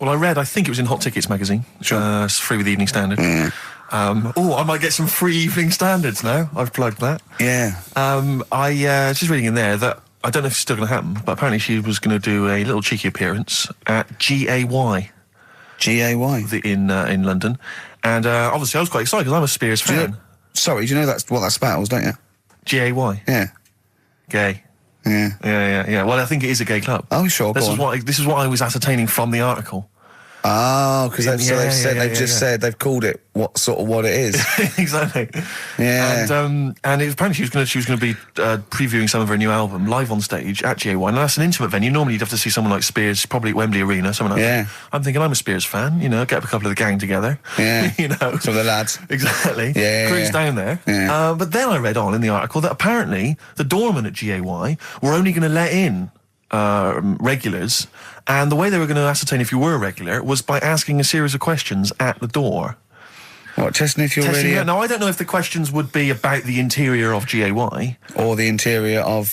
Well, I think it was in Hot Tickets magazine. Sure. It's free with the Evening Standard. I might get some free Evening Standards now. I've plugged that. Yeah. I was just reading in there that, I don't know if it's still going to happen, but apparently she was going to do a little cheeky appearance at GAY. GAY? In London. And obviously I was quite excited because I'm a Spears fan. Do you know what that spells, don't you? GAY? Yeah. Gay. Yeah. Yeah. Well, I think it is a gay club. Oh, sure, This is what I was ascertaining from the article. Oh, because they've said they've called it what it is. Exactly. Yeah. And it was apparently she was going to be previewing some of her new album live on stage at GA1. And that's an intimate venue. Normally you'd have to see someone like Spears, probably at Wembley Arena, someone like that. I'm thinking I'm a Spears fan. You know, get up a couple of the gang together. Yeah. You know, some of the lads. Exactly. Yeah. Cruise down there. Yeah. But then I read on in the article that apparently the doorman at GAY were only going to let in regulars, and the way they were going to ascertain if you were a regular was by asking a series of questions at the door. What, testing if you're really... Now, I don't know if the questions would be about the interior of GAY. Or the interior of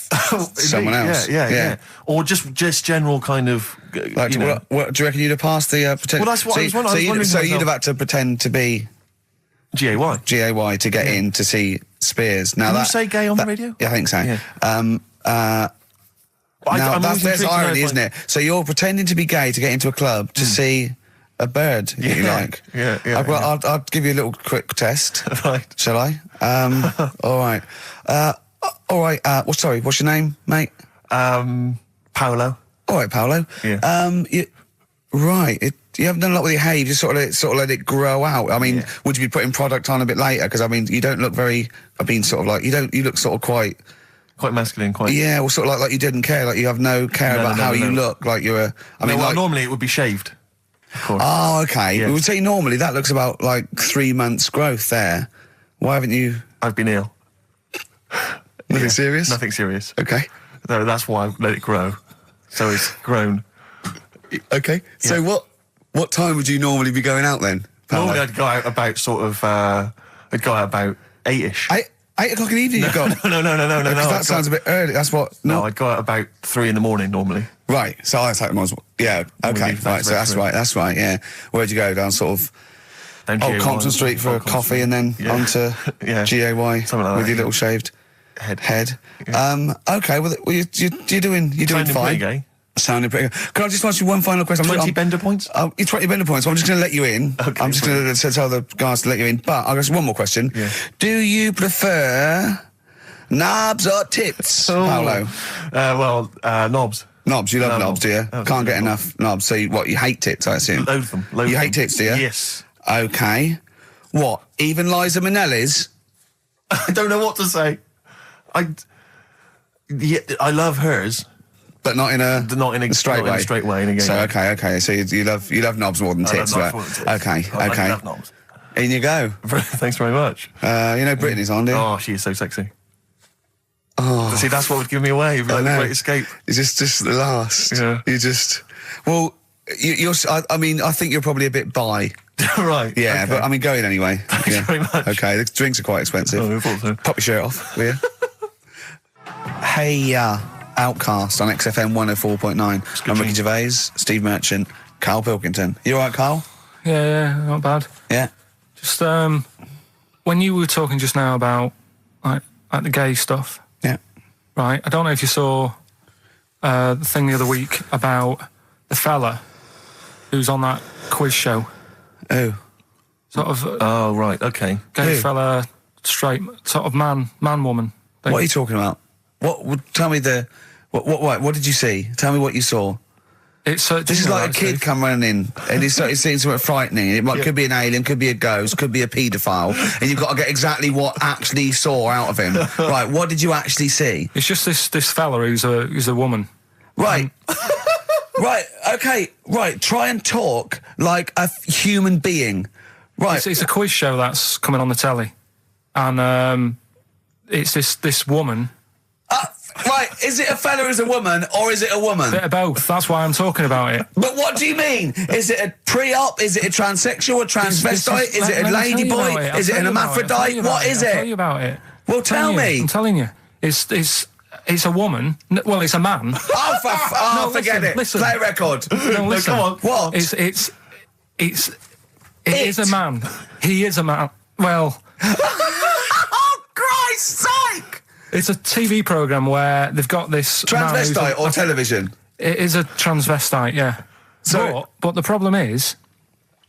someone else. Yeah. Or just general kind of... Like, what do you reckon you'd have passed the... Well, that's what I was wondering. So you'd have had to pretend to be... GAY to get in to see Spears. Now Can you say gay on the radio? Yeah, I think so. Yeah. There's irony, isn't it? So you're pretending to be gay to get into a club to see a bird, if you like. Yeah. I'll give you a little quick test. Right. Shall I? All right. What's your name, mate? Paolo. All right, Paolo. Yeah. You haven't done a lot with your hair. You just sort of let it grow out. I mean, would you be putting product on a bit later? Because I mean, you don't look very. You look sort of quite masculine, Yeah, well, sort of like you didn't care, like you have no care about how you look, like you're normally it would be shaved, of course. Oh, okay. Yes. We would say normally that looks about like 3 months growth there. Why haven't you... I've been ill. Nothing serious? Nothing serious. Okay. No, that's why I let it grow. So it's grown. Okay. Yeah. So what time would you normally be going out then, Paolo? Normally I'd go out about about 8-ish. 8 o'clock in the evening, you've got... No. That sounds a bit early. That's what... No, I'd go out about 3 in the morning normally. Right, so I like yeah, okay, right, so that's right, yeah. Where'd you go, down sort of... Down Compton Street for a coffee and then onto GAY something like that, with your little shaved head. Yeah. Okay, well, you're doing fine. Gay. Sounding pretty good. Can I just ask you one final question? 20 bender points? 20 bender points. I'm just going to let you in. Okay, I'm just going to tell the guys to let you in. But I've got one more question. Yeah. Do you prefer knobs or tits, Paolo? Knobs. Knobs. You love knobs, do you? Oh, Can't get enough knobs. So you hate tits, I assume? Loathe them. You hate tits, do you? Yes. Okay. What? Even Liza Minnelli's? I don't know what to say. I love hers. But not in a straight way. In a straight way. In a gay so way. okay. So you love knobs more than tits, right? Okay. I love knobs. In you go. Thanks very much. You know Brittany's on, do you? Oh, she is so sexy. Oh, see, that's what would give me away. Like the Great Escape. It's just the last. Yeah. You just. Well, you're. I mean, I think you're probably a bit bi. Right. Yeah, okay. but I mean, going anyway. Thanks very much. Okay, the drinks are quite expensive. Oh, I thought so. Pop your shirt off, will you? Hey, Outcast on XFM 104.9. I'm Ricky Gervais, Steve Merchant, Karl Pilkington. You all right, Karl? Yeah, not bad. Yeah. Just when you were talking just now about like the gay stuff. Yeah. Right. I don't know if you saw the thing the other week about the fella who's on that quiz show. Oh. Sort of. Oh, right. Okay. Gay fella, straight, sort of man, woman thing. What are you talking about? Tell me what did you see? Tell me what you saw. This is like a kid come running in and he's seeing something frightening. It could be an alien, could be a ghost, could be a paedophile, and you've got to get exactly what actually saw out of him. Right, what did you actually see? It's just this fella who's a woman. Right. Right, okay, right, try and talk like a human being. Right. It's a quiz show that's coming on the telly. And it's this woman. Right, is it a fella who's a woman, or is it a woman? Bit of both, that's why I'm talking about it. But what do you mean? Is it a pre-op? Is it a transsexual, a transvestite? Is it a ladyboy? Is it an hermaphrodite? What is it? I'll tell you about it. Well, tell me. I'm telling you. It's it's a woman. Well, it's a man. Oh, forget it. Listen. Play a record. No, listen. come on. What? It is a man. He is a man. Well, Oh, Christ's sake! it's a TV program where they've got this man who's Transvestite or television? It is a transvestite, yeah. So- but the problem is,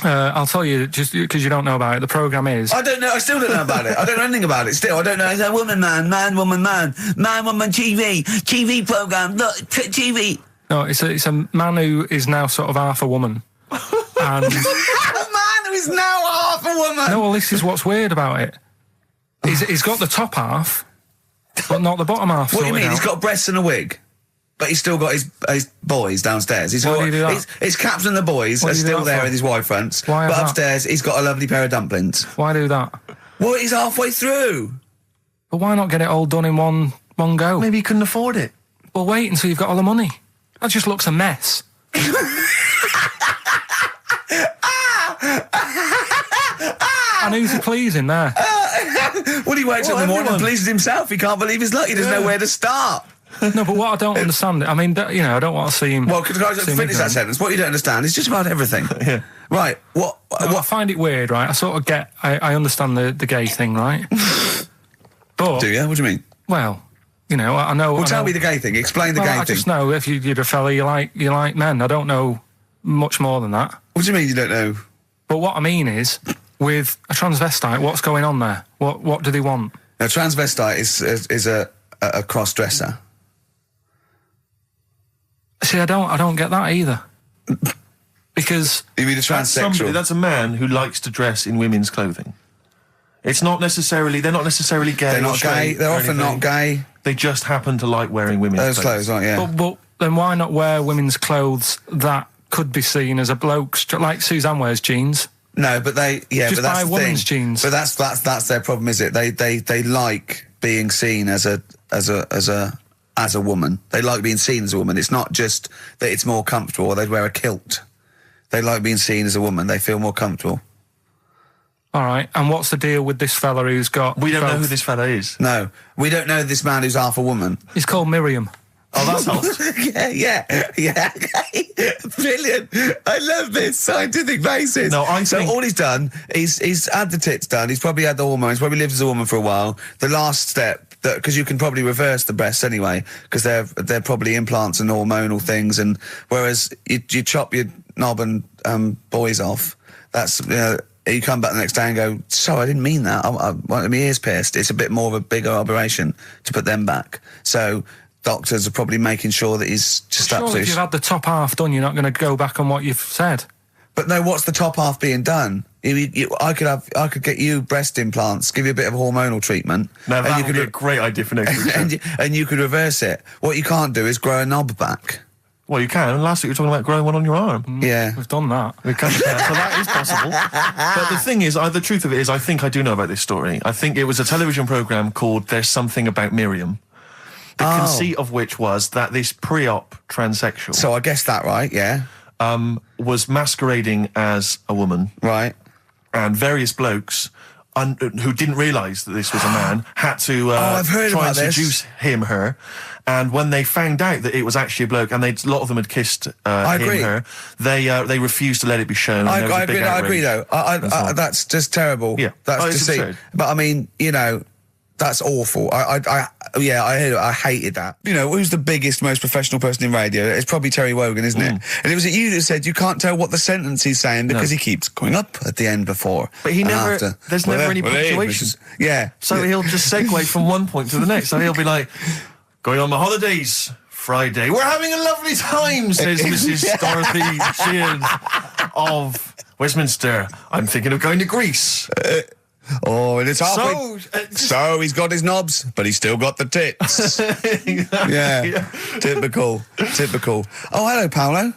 I'll tell you, just because you don't know about it, the program is... I don't know. I still don't know about it. I don't know anything about it. Still, I don't know. It's a woman, man, woman, TV program. Look, TV. No, it's a man who is now sort of half a woman. And... A man who is now half a woman. No, well, this is what's weird about it. He's got the top half, but not the bottom half. What do you mean? sorted He's out. got breasts and a wig, but he's still got his boys downstairs. He's Why got do you do that? his caps and the boys What are do you do still that there for? with his Y fronts. Why But have that? upstairs, he's got a lovely pair of dumplings. Why do that? Well, he's halfway through. But why not get it all done in one go? Maybe he couldn't afford it. Well, wait until you've got all the money. That just looks a mess. And who's he pleasing there? Well, he wakes up in the morning and everyone. pleases himself. He can't believe his luck. He doesn't know where to start. No, but what I don't understand, I mean, I don't want to see him... Well, could I seem finish that ignorant. sentence? What you don't understand is just about everything. Yeah. Right. No, I find it weird, right? I sort of get... I understand the gay thing, right? But... Do you? What do you mean? Well, I know... Well, I tell know, me the gay thing. Explain the well, gay I thing. just know if you're a fella, you like men. I don't know much more than that. What do you mean you don't know? But what I mean is, with a transvestite, what's going on there? What do they want? A transvestite is a cross-dresser. See, I don't get that either. Because You mean a transsexual? That's a man who likes to dress in women's clothing. It's not necessarily... They're not necessarily gay. They're or not straight gay. They're or often anything. not gay. They just happen to like wearing women's Those clothes, aren't you? but then why not wear women's clothes that could be seen as a bloke's, like Suzanne wears jeans? No, but Just but that's buy the women's thing. jeans. But that's their problem, is it? They like being seen as a woman. They like being seen as a woman. It's not just that it's more comfortable, or they'd wear a kilt. They like being seen as a woman. They feel more comfortable. All right, and what's the deal with this fella who's got... We don't know both? who this fella is. No, we don't know this man who's half a woman. He's called Miriam. Oh, that's helps. yeah. Brilliant. I love this scientific basis. No, I so think- all he's done, he's had the tits done. He's probably had the hormones. Probably lived as a woman for a while. The last step, because you can probably reverse the breasts anyway, because they're probably implants and hormonal things. And whereas you chop your knob and boys off, that's you come back the next day and go, so I didn't mean that. I wanted my ears pierced. It's a bit more of a bigger operation to put them back. So doctors are probably making sure that he's just Surely if absolutely... you've had the top half done, you're not going to go back on what you've said. But no, what's the top half being done? I could get you breast implants, give you a bit of hormonal treatment. Now, and that you would be a could great idea for next week. and you could reverse it. What you can't do is grow a knob back. Well, you can. Last week you were talking about growing one on your arm. Yeah. We've done that. We can, so that is possible. But the thing is, the truth of it is, I think I do know about this story. I think it was a television programme called There's Something About Miriam. The conceit of which was that this pre-op transsexual So I guessed that right, yeah. was masquerading as a woman, Right. and various blokes who didn't realise that this was a man had to I've heard try about and this. seduce her. And when they found out that it was actually a bloke, and a lot of them had kissed agree. her, they refused to let it be shown. and there was a big I agree outrage. though. That's just terrible. Yeah. That's It's deceit. absurd. But I mean, that's awful. I hated that. Who's the biggest, most professional person in radio? It's probably Terry Wogan, isn't it? And it was you that said you can't tell what the sentence he's saying because he keeps going up at the end before. But he and never. after. There's never any punctuation. Yeah. So he'll just segue from one point to the next. So he'll be like, going on my holidays, Friday. We're having a lovely time, says Mrs. Dorothy Sheehan of Westminster. I'm thinking of going to Greece. Oh, and it's halfway. So he's got his knobs, but he's still got the tits. Yeah. Typical. Oh, hello, Paolo.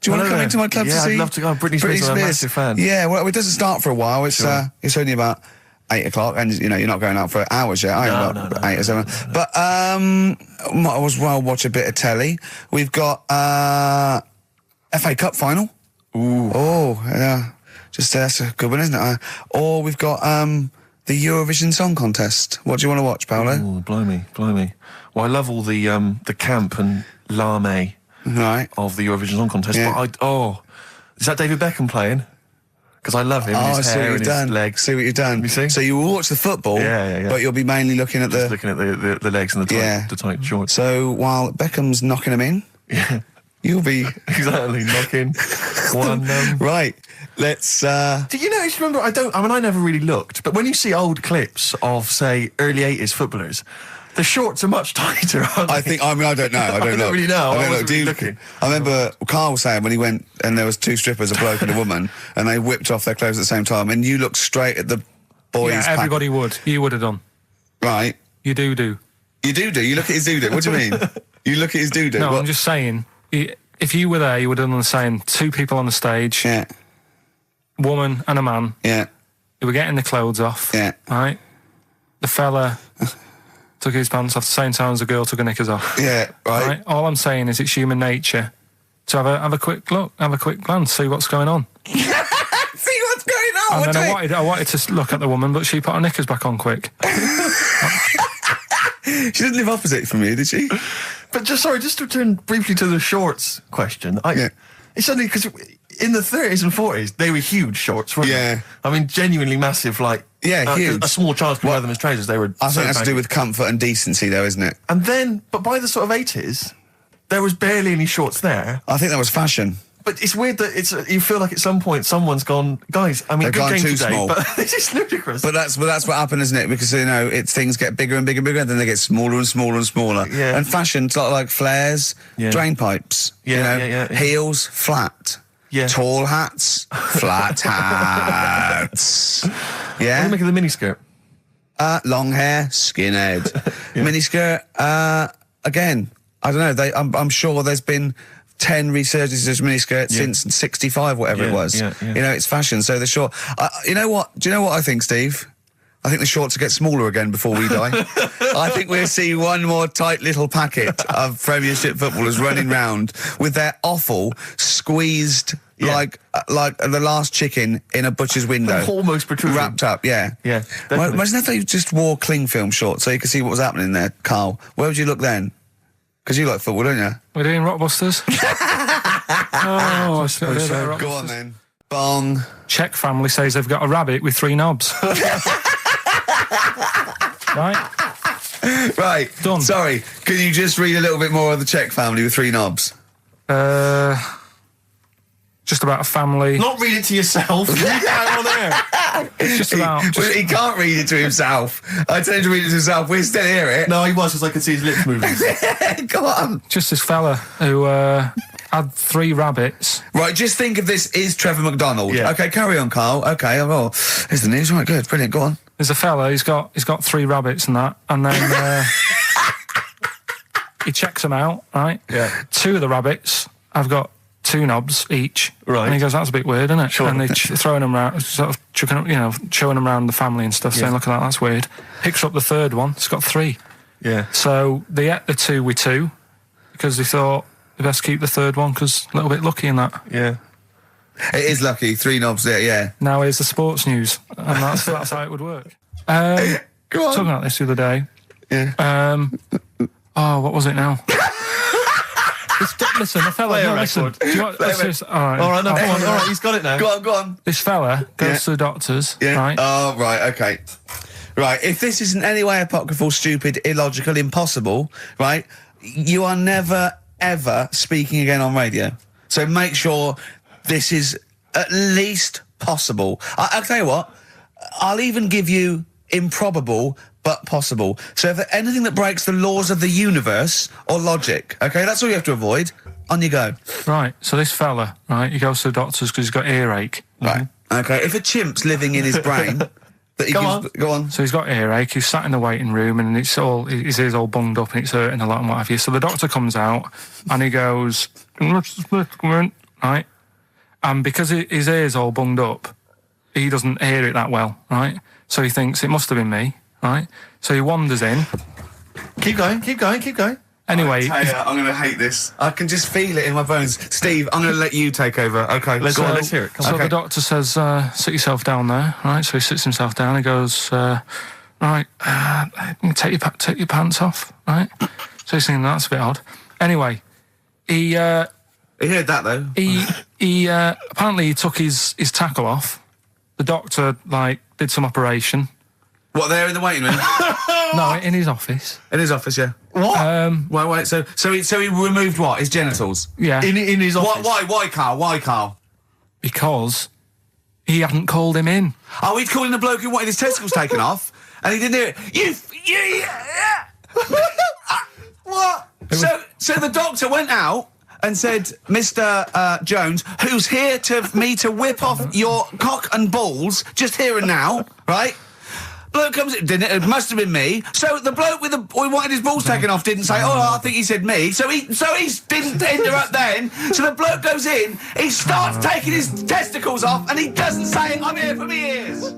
Do you want to come into my club to see? Yeah, I'd love to go. Britney Spears, I'm a massive fan. Yeah, well, it doesn't start for a while. It's it's only about 8 o'clock, and you're not going out for hours yet. No. 8 or 7. But might as well watch a bit of telly. We've got FA Cup final. Ooh. Oh, yeah. That's a good one, isn't it? Or we've got the Eurovision Song Contest. What do you want to watch, Paolo? Ooh, blimey. Well, I love all the camp and lame Right. of the Eurovision Song Contest. Yeah. But is that David Beckham playing? Because I love him. And I his see what hair you've and done. his legs. See what you've done. You see? So you will watch the football, Yeah. but you'll be mainly looking at Just looking at the legs and the tight shorts. So while Beckham's knocking them in, Yeah, you'll be exactly. Knocking one. right. Let's. Do you know? Remember, I never really looked, but when you see old clips of, say, early '80s footballers, the shorts are much tighter, aren't they? I think. I mean, I don't know. I don't don't really know. I wasn't really looking. I remember Carl was saying when he went and there was two strippers, a bloke and a woman, and they whipped off their clothes at the same time, and you looked straight at the boys. Yeah, everybody would. You would have done. Right. You do. You do. You look at his doo-doo. What do you mean? You look at his doo-doo. No, What? I'm just saying. If you were there, you would have done the same. Two people on the stage, Yeah. woman and a man. Yeah. They were getting the clothes off. Yeah. Right. The fella took his pants off the same time as the girl took her knickers off. Yeah. Right. All I'm saying is it's human nature to have a quick look, have a quick glance, see what's going on. See what's going on. And then I wanted to look at the woman, but she put her knickers back on quick. She didn't live opposite from you, did she? But just to return briefly to the shorts question. It's only because in the 30s and 40s they were huge shorts, weren't Yeah. they? I mean, genuinely massive. Like huge. A small child could wear them as trousers. They were. I think so that's to do baggy. with comfort and decency, though, isn't it? And then, but by the sort of 80s, there was barely any shorts there. I think that was fashion. But it's weird that you feel like at some point someone's gone, guys. I mean, They've good gone game too today, small. but this is ludicrous. But that's what happened, isn't it? Because things get bigger and bigger and bigger, and then they get smaller and smaller and smaller. Yeah. And fashion's like flares, Yeah. drain pipes. Yeah. Heels, flat. Yeah. Tall hats, flat hats. What do Yeah. you make of the miniskirt? Long hair, skinhead. Miniskirt. Again, I don't know. I'm sure there's been 10 resurgences of miniskirts since 65, whatever it was. Yeah. It's fashion. So the short. You know what? Do you know what I think, Steve? I think the shorts will get smaller again before we die. I think we'll see one more tight little packet of Premiership footballers running round with their offal squeezed like the last chicken in a butcher's window. Almost protruding. Wrapped up, yeah. Yeah, definitely. Imagine if they just wore cling film shorts so you could see what was happening there, Carl. Where would you look then? Because you like football, don't you? We're doing Rockbusters. I suppose so. Go on then. Bong. Czech family says they've got a rabbit with 3 knobs. Right? Right. Done. Sorry, can you just read a little bit more of the Czech family with 3 knobs? Just about a family. Not read it to yourself. Read it out on air. It's just about. He can't read it to himself. I tell him to read it to himself. We still hear it. No, he was, because I could see his lips moving. Go on. Just this fella who had 3 rabbits. Right, just think of this is Trevor McDonald. Yeah. Okay, carry on, Carl. Okay, well, here's the news. Right, good, brilliant. Go on. There's a fella. He's got 3 rabbits and that, and then he checks them out. Right. Yeah. 2 of the rabbits have got 2 knobs each. Right. And he goes, that's a bit weird, isn't it? Sure. And they're throwing them around, sort of chucking, showing them around the family and stuff, saying, look at that, that's weird. Picks up the 3rd one. It's got 3. Yeah. So they ate the 2 with 2 because they thought they best keep the 3rd one because a little bit lucky in that. Yeah. It is lucky. 3 knobs there, yeah. Now here's the sports news, and that's how it would work. Go on. Talking about this the other day. Yeah. What was it now? Listen, the fella. Play a No, listen. record. Do you want, let's just, all right. All right, no, come on. All right, he's got it now. Go on. This fella goes to the doctors, Yeah. right? Oh, right, okay. Right, if this is in any way apocryphal, stupid, illogical, impossible, right, you are never, ever speaking again on radio. So make sure this is at least possible. I'll tell you what, I'll even give you improbable but possible. So if anything that breaks the laws of the universe or logic, okay, that's all you have to avoid. On you go. Right, so this fella, right, he goes to the doctors because he's got earache. Right. Okay, if a chimp's living in his brain... that he go on. So he's got earache, he's sat in the waiting room and his ear's all bunged up and it's hurting a lot and what have you. So the doctor comes out and he goes, right? And because his ear's all bunged up, he doesn't hear it that well, right? So he thinks it must have been me, right? So he wanders in. Keep going. Anyway, I'm going to hate this. I can just feel it in my bones. Steve, I'm going to let you take over. Okay, Let's hear it. Come so on. the doctor says, sit yourself down there, right? So he sits himself down. He goes, right, take your pants off, right? So he's thinking, that's a bit odd. Anyway, he heard that, though. He apparently he took his tackle off. The doctor, did some operation. What, there in the waiting room? No, in his office. In his office, yeah. What? Wait, so he removed what? His genitals? Yeah. In his office. Why, Carl? Why, Carl? Because he hadn't called him in. Oh, he'd called in a bloke who wanted his testicles taken off, and he didn't hear it. What? So the doctor went out and said, Mr. Jones, who's here to whip off your cock and balls, just here and now, right? Bloke comes in, it must have been me. So the bloke who wanted his balls taken off didn't say, I think he said me. So he didn't interrupt then. So the bloke goes in, he starts taking his testicles off, and he doesn't say, I'm here for me ears.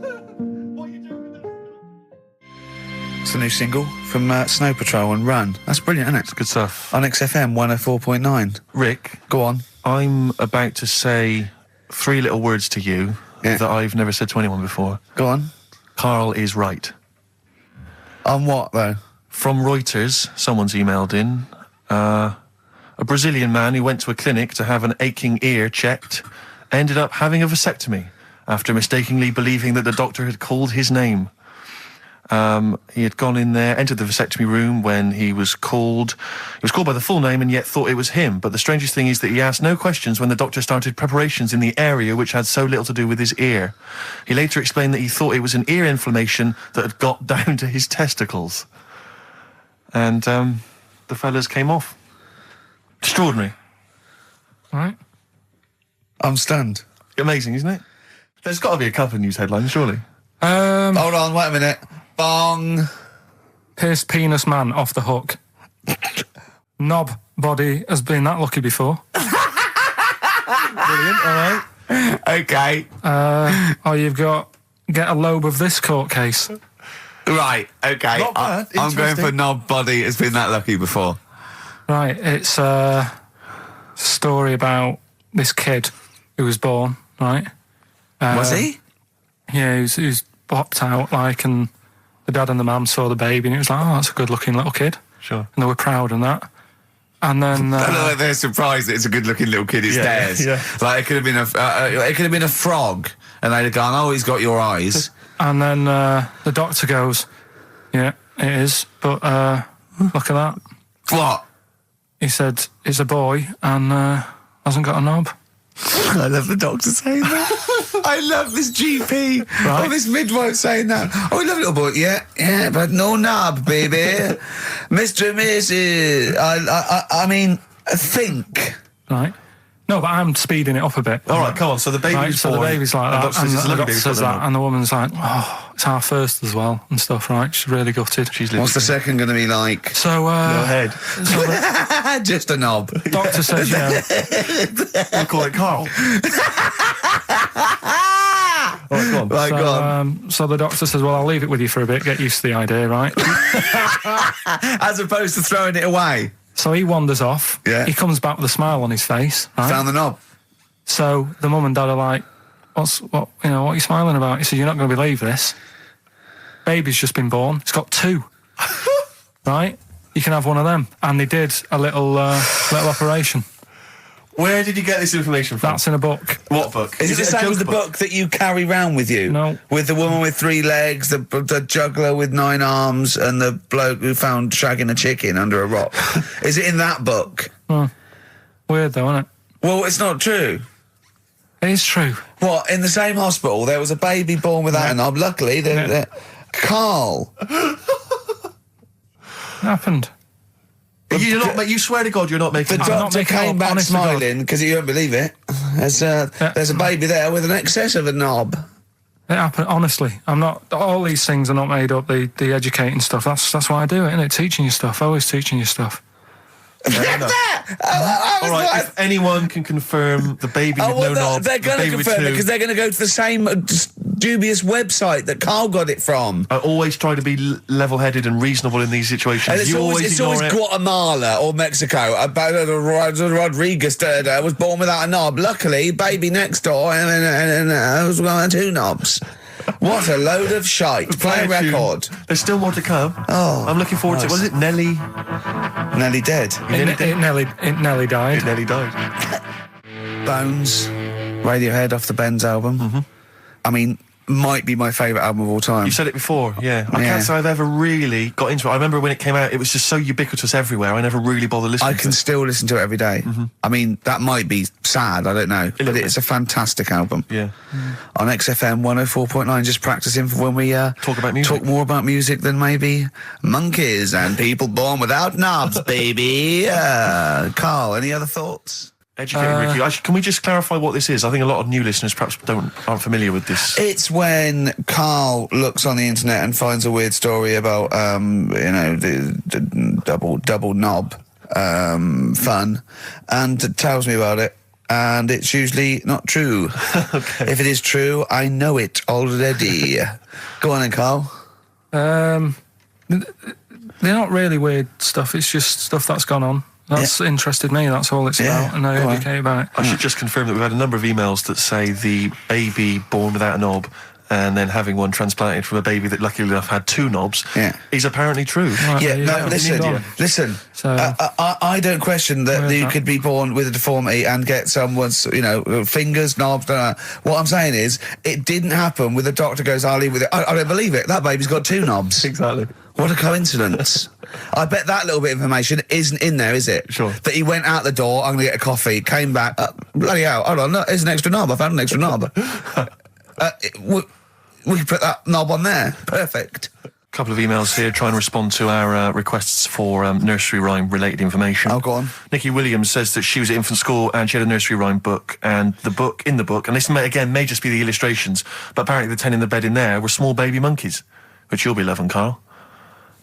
It's a new single from Snow Patrol and Run. That's brilliant, isn't it? It's good stuff. On XFM 104.9. Rick, Go on. I'm about to say 3 little words to you Yeah. that I've never said to anyone before. Go on. Karl is right. On what, though? From Reuters, someone's emailed in. A Brazilian man who went to a clinic to have an aching ear checked ended up having a vasectomy after mistakenly believing that the doctor had called his name. He had gone in there, entered the vasectomy room when he was called. He was called by the full name and yet thought it was him. But the strangest thing is that he asked no questions when the doctor started preparations in the area which had so little to do with his ear. He later explained that he thought it was an ear inflammation that had got down to his testicles. And the fellas came off. Extraordinary. Right? I'm stunned. Amazing, isn't it? There's got to be a couple of news headlines, surely. Hold on, wait a minute. Bong. Pierced penis man off the hook. Knob body has been that lucky before. Brilliant, all right. Okay. You've got get a lobe of this court case. Right, okay. Not bad. I'm going Interesting. for knob body. It's been that lucky before. Right, it's a story about this kid who was born, right? Was he? Yeah, he was popped out, and the dad and the mum saw the baby, and it was like, oh, that's a good-looking little kid. Sure. And they were proud and that. And then... I don't know, they're surprised that it's a good-looking little kid. It's theirs. Yeah. Like, it could have been a frog, and they'd have gone, oh, he's got your eyes. And then the doctor goes, yeah, it is, but look at that. What? He said, it's a boy and hasn't got a knob. I love the doctor saying that. I love this GP. Right. Oh, this midwife saying that. Oh, I love little boy. Yeah, but no knob, baby. Mr. and Mrs. I mean, think. Right. No, but I'm speeding it up a bit. All right, come on. So the baby's Right, so the born, baby's like and that, doctor says it's a the lovely doctor baby, says it's got that, and the woman's like, oh, it's our first as well, and stuff, right? She's really gutted. She's What's the second going to be like? So, Go ahead. so the Just a knob. doctor says, you know, We'll call it Karl. All right, go on. Right, go on. so the doctor says, well, I'll leave it with you for a bit, get used to the idea, right? As opposed to throwing it away. So he wanders off. Yeah. He comes back with a smile on his face, right? Found the knob. So the mum and dad are like, what are you smiling about? He said, you're not going to believe this. Baby's just been born. It's got 2. Right? You can have one of them. And they did a little operation. Where did you get this information from? That's in a book. What book? Is it the a same joke as the book that you carry round with you? No. With the woman with 3 legs, the juggler with 9 arms, and the bloke who found shagging a chicken under a rock. Is it in that book? Weird though, isn't it? Well, it's not true. It is true. What, in the same hospital, there was a baby born without a knob. Luckily, Karl. It happened. You're not, you swear to God you're not making The this up. doctor making it came up, back honest to God. smiling because he won't believe it. There's a baby there with an excess of a knob. It happened, honestly. I'm not, all these things are not made up, the educating stuff. That's why I do it, isn't it? Teaching you stuff, always teaching you stuff. Fair enough. All right, if anyone can confirm the baby with no knob, they're the going to baby with confirm it 2, because they're going to go to the same dubious website that Karl got it from. I always try to be level-headed and reasonable in these situations. And it's You always ignore it. Guatemala or Mexico. Rodriguez was born without a knob. Luckily, baby next door and was 2 knobs. What a load of shite. Play a record. There's still more to come. Oh, I'm looking forward to it. Was it Nelly? Nearly dead. It nearly died. It nearly died. Bones, Radiohead off the Benz album. I mean, might be my favourite album of all time. You said it before, yeah. I can't say I've ever really got into it. I remember when it came out, it was just so ubiquitous everywhere. I never really bothered listening to it. I can still listen to it every day. I mean, that might be sad, I don't know. But it's a fantastic album. Yeah. On XFM 104.9, just practicing for when we talk about music. Talk more about music than maybe monkeys and people born without knobs, baby. Carl, any other thoughts? Educating Ricky. Actually, can we just clarify what this is? I think a lot of new listeners perhaps aren't familiar with this. It's when Carl looks on the internet and finds a weird story about, the double knob fun, and tells me about it. And it's usually not true. Okay. If it is true, I know it already. Go on then, Carl. They're not really weird stuff. It's just stuff that's gone on. That's interested me, that's all it's about, and I educate about it. I should just confirm that we've had a number of emails that say the baby born without a knob and then having one transplanted from a baby that luckily enough had two knobs is apparently true. Right, listen. So, I don't question that you could be born with a deformity and get someone's, fingers, knobs. What I'm saying is, it didn't happen with the doctor goes, I'll leave with it. I don't believe it. That baby's got two knobs. Exactly. What a coincidence. I bet that little bit of information isn't in there, is it? Sure. That he went out the door, I'm going to get a coffee, came back, bloody hell, hold on, look, here's an extra knob, I found an extra knob. We can put that knob on there. Perfect. A couple of emails here trying to respond to our requests for nursery rhyme related information. Oh, go on. Nikki Williams says that she was at infant school and she had a nursery rhyme book, and in the book, and this may just be the illustrations, but apparently the 10 in the bed in there were small baby monkeys, which you'll be loving, Carl.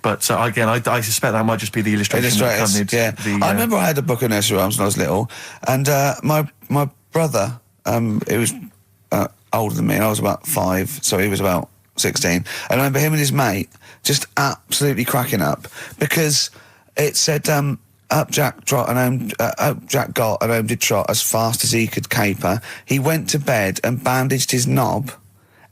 But again, I suspect that might just be the illustration that accompanied I remember I had a book of nursery rhymes when I was little, and my brother, he was older than me, and I was about 5, so he was about 16. And I remember him and his mate just absolutely cracking up because it said, up Jack got and home did trot as fast as he could caper. He went to bed and bandaged his knob,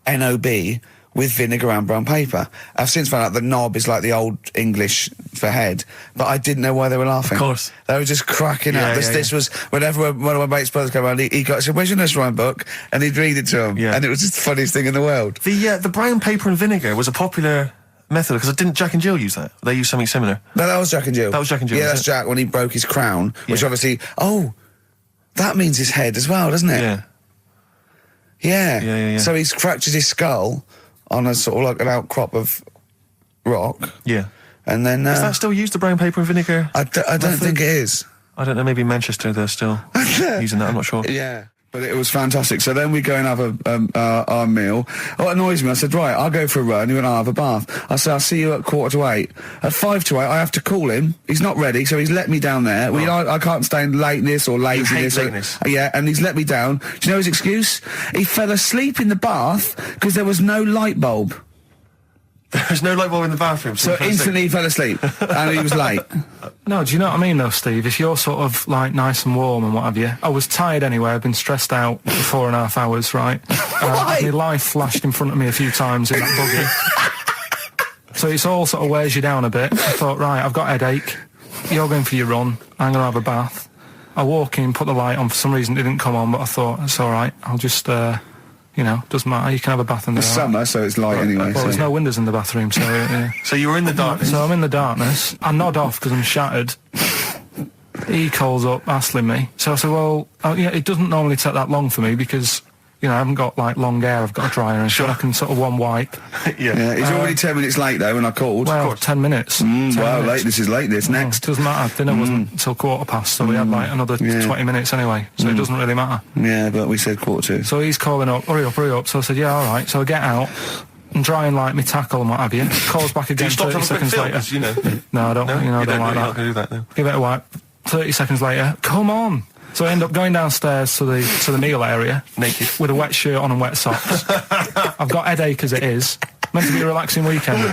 N-O-B, with vinegar and brown paper. I've since found out the knob is like the old English for head, but I didn't know why they were laughing. Of course. They were just cracking up. This was, whenever one of my mate's brothers came around, he said, where's your nursery rhyme book? And he'd read it to him. Yeah. And it was just the funniest thing in the world. The brown paper and vinegar was a popular method, because didn't Jack and Jill use that? They used something similar. No, that was Jack and Jill. That was Jack and Jill. Yeah, that's Jack when he broke his crown, which obviously, that means his head as well, doesn't it? Yeah. So he's fractured his skull on a sort of like an outcrop of rock. Yeah. And then... is that still used, the brown paper and vinegar? I don't think it is. I don't know, maybe in Manchester they're still using that, I'm not sure. Yeah. But it was fantastic. So then we go and have our meal. What annoys me, I said, right, I'll go for a run. He went, I'll have a bath. I said, I'll see you at 7:45. At 7:55, I have to call him. He's not ready, so he's let me down there. I can't stand lateness or laziness. You hate lateness. And he's let me down. Do you know his excuse? He fell asleep in the bath because there was no light bulb. There's no light bulb in the bathroom. So instantly he fell asleep and he was late. No, do you know what I mean though, Steve? If you're sort of like nice and warm and what have you. I was tired anyway, I've been stressed out for 4.5 hours, right? My life flashed in front of me a few times in that buggy. So it's all sort of wears you down a bit. I thought, right, I've got a headache. You're going for your run. I'm going to have a bath. I walk in, put the light on. For some reason it didn't come on, but I thought, it's all right. I'll just... doesn't matter. You can have a bath in there. It's summer, so it's light anyway. Well, there's no windows in the bathroom, so... So you were in the darkness? So I'm in the darkness. I nod off because I'm shattered. He calls up, hassling me. So I said, well, it doesn't normally take that long for me because, I haven't got, like, long hair. I've got a dryer and I can sort of one wipe. Yeah. He's already 10 minutes late, though, when I called. Well, 10 minutes. 10 wow, minutes. Lateness is lateness. Next. Doesn't matter. Dinner wasn't until 7:15, so we had, like, another 20 minutes anyway, so it doesn't really matter. Yeah, but we said 7:45. So he's calling up, hurry up. So I said, yeah, all right. So I get out and dry and like my tackle and what have you. Calls back again 30 seconds later. No, I don't. I don't like that. Not gonna do that, no. Give it a wipe. 30 seconds later, come on. So I end up going downstairs to the meal area, naked, with a wet shirt on and wet socks. I've got headache as it is. Meant to be a relaxing weekend.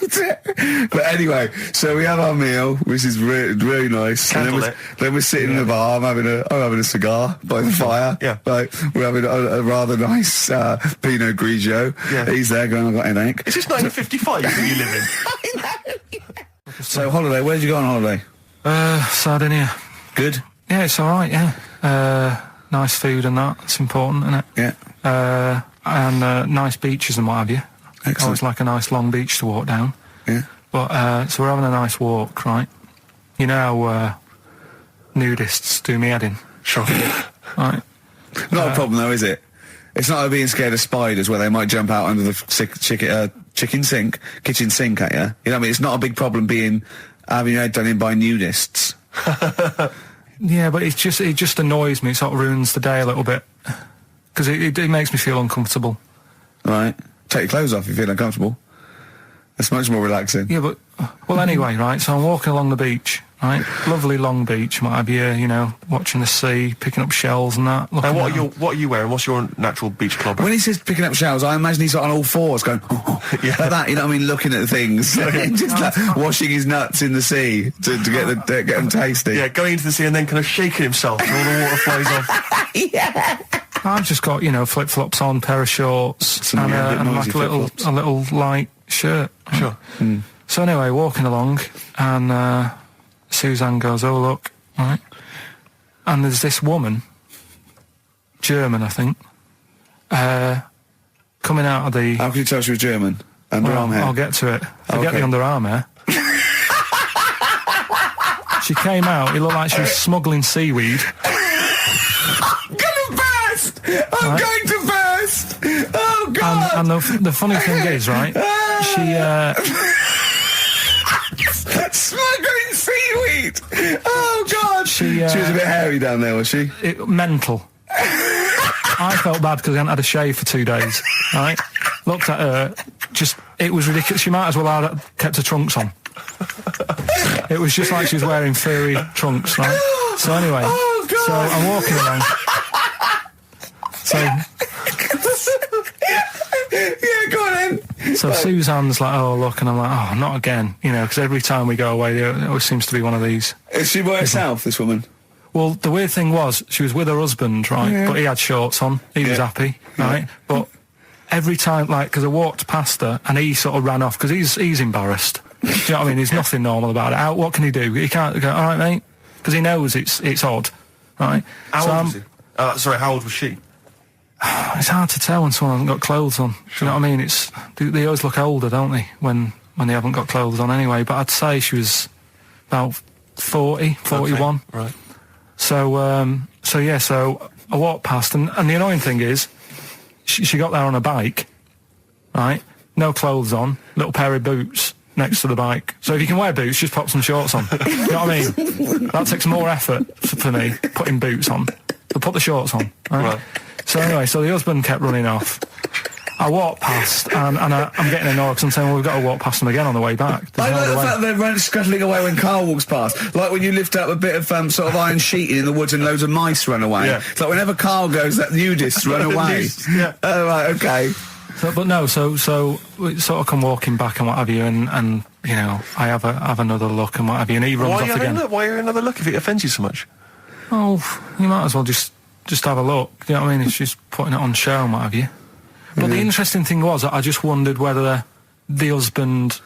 But anyway, so we have our meal, which is really nice. And then we're sitting in the bar. I'm having a cigar by the fire. Yeah. Like, we're having a rather nice Pinot Grigio. Yeah. He's there going, I've got an headache. Is this 1955 that you live in? So holiday, where'd you go on holiday? Sardinia. Good? Yeah, it's alright, yeah. Nice food and that. It's important, isn't it? Yeah. And nice beaches and what have you. Excellent. Always like a nice long beach to walk down. Yeah. But, so we're having a nice walk, right? You know how nudists do me head in? Sure. Right. Not a problem though, is it? It's not like being scared of spiders where they might jump out under the kitchen sink at you. You know what I mean? It's not a big problem having your head done in by nudists. Yeah, but it just annoys me. It sort of ruins the day a little bit. Because it makes me feel uncomfortable. Right. Take your clothes off if you feel uncomfortable. It's much more relaxing. Yeah, but... Well, anyway, right, so I'm walking along the beach, right? Lovely long beach, what have you know, watching the sea, picking up shells and that. And what are you wearing? What's your natural beach club? When he says picking up shells, I imagine he's on all fours going, Yeah. like that, you know what I mean, looking at things. Just like washing his nuts in the sea to get them tasty. Yeah, going into the sea and then kind of shaking himself and all the water flows off. Yeah. I've just got, flip-flops on, pair of shorts, and like a little light shirt. Sure. Mm. So anyway, walking along, and Suzanne goes, "Oh look," right? And there's this woman, German, I think, coming out of the. How can you tell she was German? Underarm hair. I'll get to it. Forget Okay. the underarm hair. She came out. It looked like she was smuggling seaweed. I'm gonna burst! I'm going to burst! Oh God! And the funny thing is, right? She. Smuggling seaweed! Oh God! She was a bit hairy down there, was she? Mental. I felt bad because I hadn't had a shave for 2 days, right? Looked at her, it was ridiculous. She might as well have kept her trunks on. It was just like she was wearing furry trunks, right? So anyway, so I'm walking along. So... Yeah, go on then. So Suzanne's like, "Oh, look," and I'm like, "Oh, not again," because every time we go away, there always seems to be one of these. Is she by herself, this woman? Well, the weird thing was, she was with her husband, right? Yeah. But he had shorts on. He was happy, right? But every time, because I walked past her, and he sort of ran off, because he's embarrassed. Do you know what I mean? There's nothing normal about it. What can he do? He can't go, "All right, mate," because he knows it's odd, right? How old was he? Sorry, how old was she? It's hard to tell when someone hasn't got clothes on. Do you know what I mean? They always look older, don't they, when they haven't got clothes on anyway. But I'd say she was about 40, 41. Okay, right. So I walked past, and the annoying thing is, she got there on a bike, right? No clothes on, little pair of boots next to the bike. So if you can wear boots, just pop some shorts on. You know what I mean? That takes more effort for me, putting boots on. So put the shorts on, right? So anyway, the husband kept running off. I walked past, and I'm getting annoyed because I'm saying, "Well, we've got to walk past them again on the way back." I like the fact that they're scuttling away when Carl walks past. Like when you lift up a bit of sort of iron sheeting in the woods and loads of mice run away. Yeah. It's like whenever Carl goes, that nudists run away. Yeah. Oh, right, okay. So we sort of come walking back and what have you, and I have another look and what have you, and he runs off again. Why are you another look if it offends you so much? Oh, you might as well just have a look. Do you know what I mean? It's just putting it on show and what have you. But the interesting thing was, I just wondered whether the husband...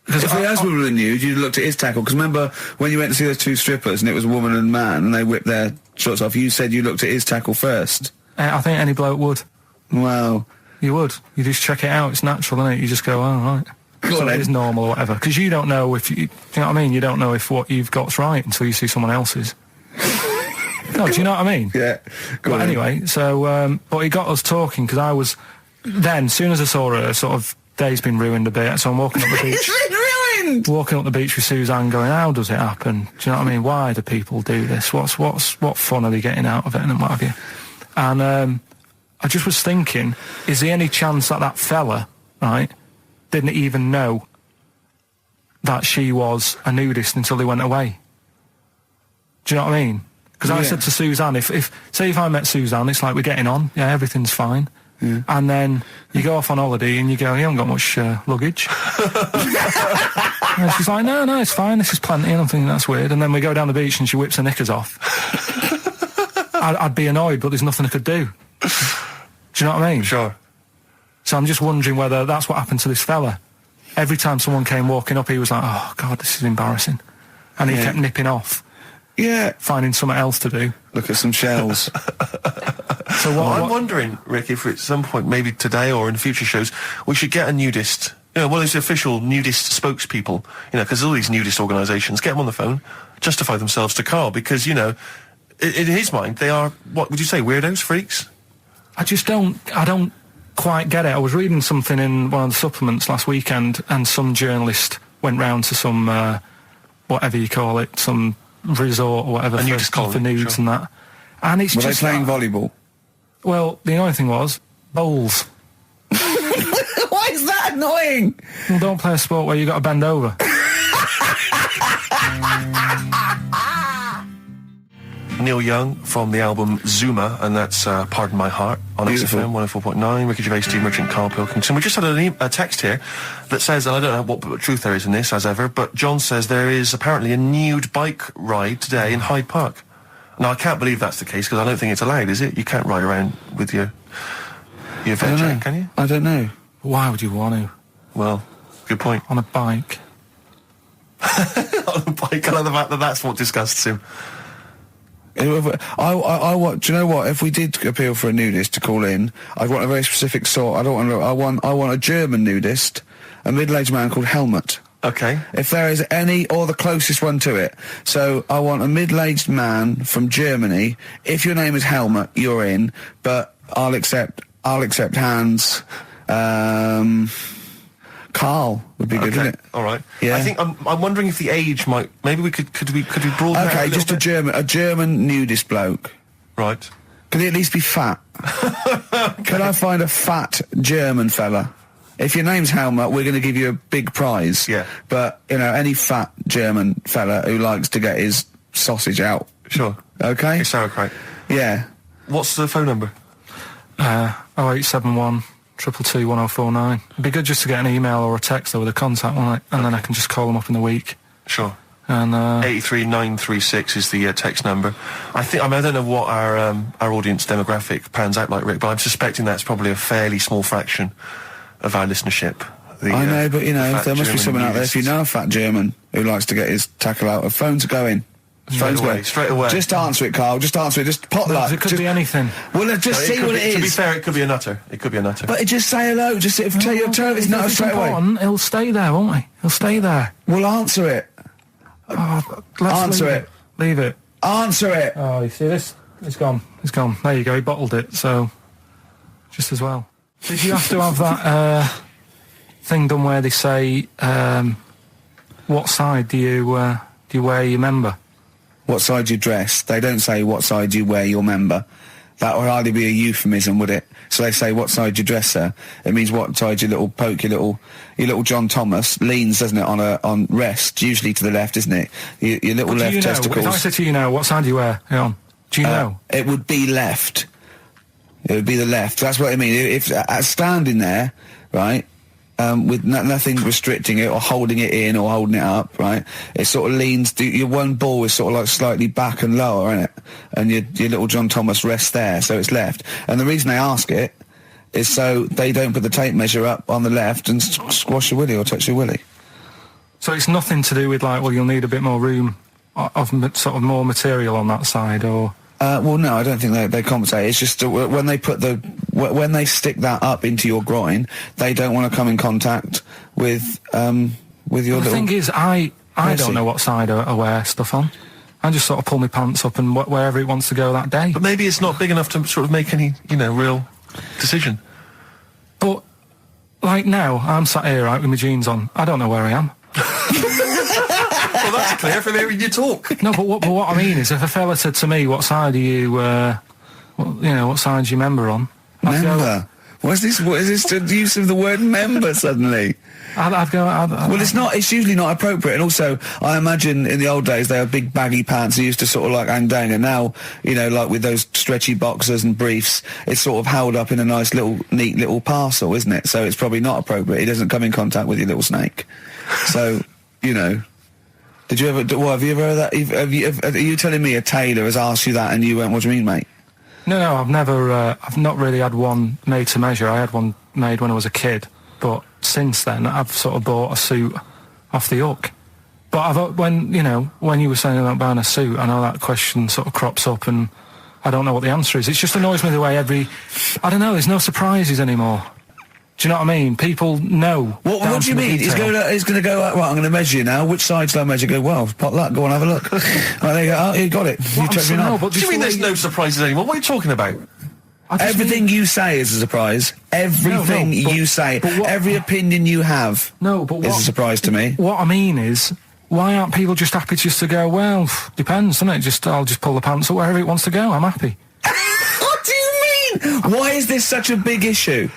If the husband were nude, you'd looked at his tackle. Because remember, when you went to see those two strippers, and it was a woman and man, and they whipped their shorts off, you said you looked at his tackle first. I think any bloke would. Wow. You would. You just check it out. It's natural, isn't it? You just go, "Oh, right." So it is normal or whatever. Because you don't know if... do you know what I mean? You don't know if what you've got's right until you see someone else's. No, do you know what I mean? Yeah. But anyway, so, but he got us talking, because I was... Then, as soon as I saw her, sort of, day's been ruined a bit, so I'm walking up the beach. It's been ruined! Walking up the beach with Suzanne going, "How does it happen? Do you know what I mean? Why do people do this? What fun are they getting out of it, and what have you?" And I just was thinking, is there any chance that fella, right, didn't even know that she was a nudist until they went away? Do you know what I mean? Because I said to Suzanne, if I met Suzanne, it's like we're getting on, yeah, everything's fine. And then you go off on holiday and you go, you haven't got much luggage. And she's like, no, it's fine, this is plenty. And I'm thinking, that's weird. And then we go down the beach and she whips her knickers off. I'd be annoyed, but there's nothing I could do. Do you know what I mean? Sure. So I'm just wondering whether that's what happened to this fella. Every time someone came walking up, he was like, oh, God, this is embarrassing. And he kept nipping off. Yeah. Finding something else to do. Look at some shells. So I'm wondering, Rick, if at some point, maybe today or in future shows, we should get a nudist, one of those official nudist spokespeople, because all these nudist organisations, get them on the phone, justify themselves to Karl, because, in his mind, they are, what would you say, weirdos, freaks? I don't quite get it. I was reading something in one of the supplements last weekend, and some journalist went round to some, whatever you call it, some resort or whatever for nudes and that. And it's Were just... they playing volleyball? Well, the annoying thing was, bowls. Why is that annoying? Well, don't play a sport where you got to bend over. Neil Young from the album Zuma, and that's Pardon My Heart on XFM 104.9. Ricky Gervais, Steve Merchant, Karl Pilkington. We just had a text here that says, and I don't know what truth there is in this, as ever, but John says there is apparently a nude bike ride today in Hyde Park. Now, I can't believe that's the case, because I don't think it's allowed, is it? You can't ride around with your veg, can you? I don't know. Why would you want to? Well, good point. On a bike. On a bike, I love the fact that that's what disgusts him. I want. Do you know what? If we did appeal for a nudist to call in, I'd want a very specific sort. I want a German nudist, a middle-aged man called Helmut. Okay. If there is any, or the closest one to it. So I want a middle-aged man from Germany. If your name is Helmut, you're in. But I'll accept hands. Karl would be good, wouldn't it? All right. Yeah. I think I'm wondering if the age might. Maybe we could we broaden it out Okay, just bit? a German nudist bloke. Right. Can he at least be fat? Can I find a fat German fella? If your name's Helmut, we're going to give you a big prize. Yeah. But, any fat German fella who likes to get his sausage out. Sure. Okay? It's sauerkraut. Yeah. What's the phone number? 0871 222 1049. It'd be good just to get an email or a text with a contact on it, and then I can just call them up in the week. Sure. And 83936 is the text number. I don't know what our audience demographic pans out like, Rick, but I'm suspecting that's probably a fairly small fraction of our listenership. I know, but there must be someone out there. If you know a fat German who likes to get his tackle out, phones are going. Straight away. Just answer it, Karl. Just answer it. Just potluck. it could be anything. Well, just see what it is. To be fair, it could be a nutter. But just say hello. Just tell his nutter straight away. He'll stay there, won't he? He'll stay there. Well, answer it. Answer it. Leave it. Answer it. Oh, you see this? It's gone. It's gone. There you go. He bottled it. So, just as well. Did you have to have that thing done where they say, what side do you wear your member? What side you dress? They don't say what side you wear your member. That would hardly be a euphemism, would it? So they say what side you dress, sir. It means what side your little John Thomas leans, doesn't it, on rest, usually to the left, isn't it? Your little left testicles. If I said to you now, what side do you wear? Hang on. Do you know? It would be left. It would be the left. That's what I mean. If standing there, right, with nothing restricting it or holding it in or holding it up, right, it sort of leans. Your one ball is sort of like slightly back and lower, isn't it? And your little John Thomas rests there, so it's left. And the reason they ask it is so they don't put the tape measure up on the left and squash your willy or touch your willy. So it's nothing to do with like, well, you'll need a bit more room of sort of more material on that side, or. Well, no, I don't think they compensate. It's just when they when they stick that up into your groin, they don't want to come in contact with your little. The thing is, I don't know what side I wear stuff on. I just sort of pull my pants up and wherever it wants to go that day. But maybe it's not big enough to sort of make any, real decision. But like now, I'm sat here right with my jeans on. I don't know where I am. Well, that's clear from hearing you talk. No, but what I mean is, if a fella said to me, "What side are you? What side's your member on?" Member? What is this the use of the word member suddenly? I'd go. Well, it's usually not appropriate. And also, I imagine in the old days they had big baggy pants that used to sort of like hang down, and now, you know, like with those stretchy boxers and briefs, it's sort of held up in a nice little, neat little parcel, isn't it? So it's probably not appropriate. It doesn't come in contact with your little snake. So, you know. Did you ever, have you ever heard that? Are you telling me a tailor has asked you that and you went, what do you mean, mate? No, I've never, I've not really had one made to measure. I had one made when I was a kid, but since then I've sort of bought a suit off the hook. But when you were saying about buying a suit, I know that question sort of crops up and I don't know what the answer is. It just annoys me the way I don't know, there's no surprises anymore. Do you know what I mean? People know. What do you mean? He's going to go, right, I'm going to measure you now. Which side shall I measure? Go, well, pot luck, go on, have a look. Right, there you go. Oh, you got it. You checked me out. What do you mean there's no surprises anymore? What are you talking about? Everything you say is a surprise. Everything you say. Every opinion you have is a surprise to me. What I mean is, why aren't people just happy just to go, well, depends, doesn't it? I'll just pull the pants up wherever it wants to go. I'm happy. What do you mean? Why is this such a big issue?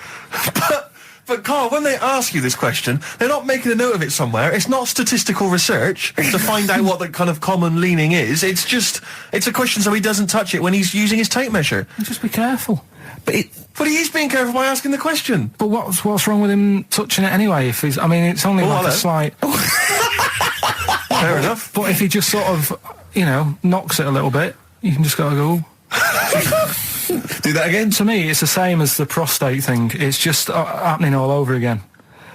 But Carl, when they ask you this question, they're not making a note of it somewhere. It's not statistical research to find out what the kind of common leaning is. It's a question so he doesn't touch it when he's using his tape measure. Just be careful. But he is being careful by asking the question. But what's wrong with him touching it anyway? If he's, I mean, it's only a slight. Fair enough. But if he just sort of, knocks it a little bit, you can just go. Do that again? To me, it's the same as the prostate thing. It's just happening all over again.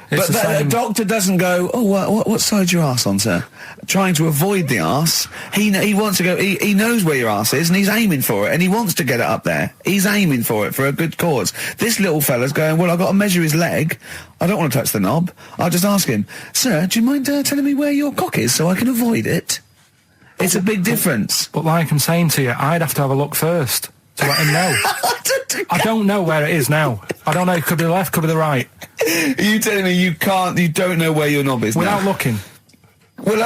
But the doctor doesn't go, what side's your arse on, sir? Trying to avoid the arse. He wants to go, he knows where your arse is and he's aiming for it and he wants to get it up there. He's aiming for it for a good cause. This little fella's going, well, I've got to measure his leg. I don't want to touch the knob. I'll just ask him, sir, do you mind telling me where your cock is so I can avoid it? It's a big difference. But like I'm saying to you, I'd have to have a look first to let him know. I don't know where it is now. I don't know. It could be the left, could be the right. Are you telling me you don't know where your knob is without now? looking? Well,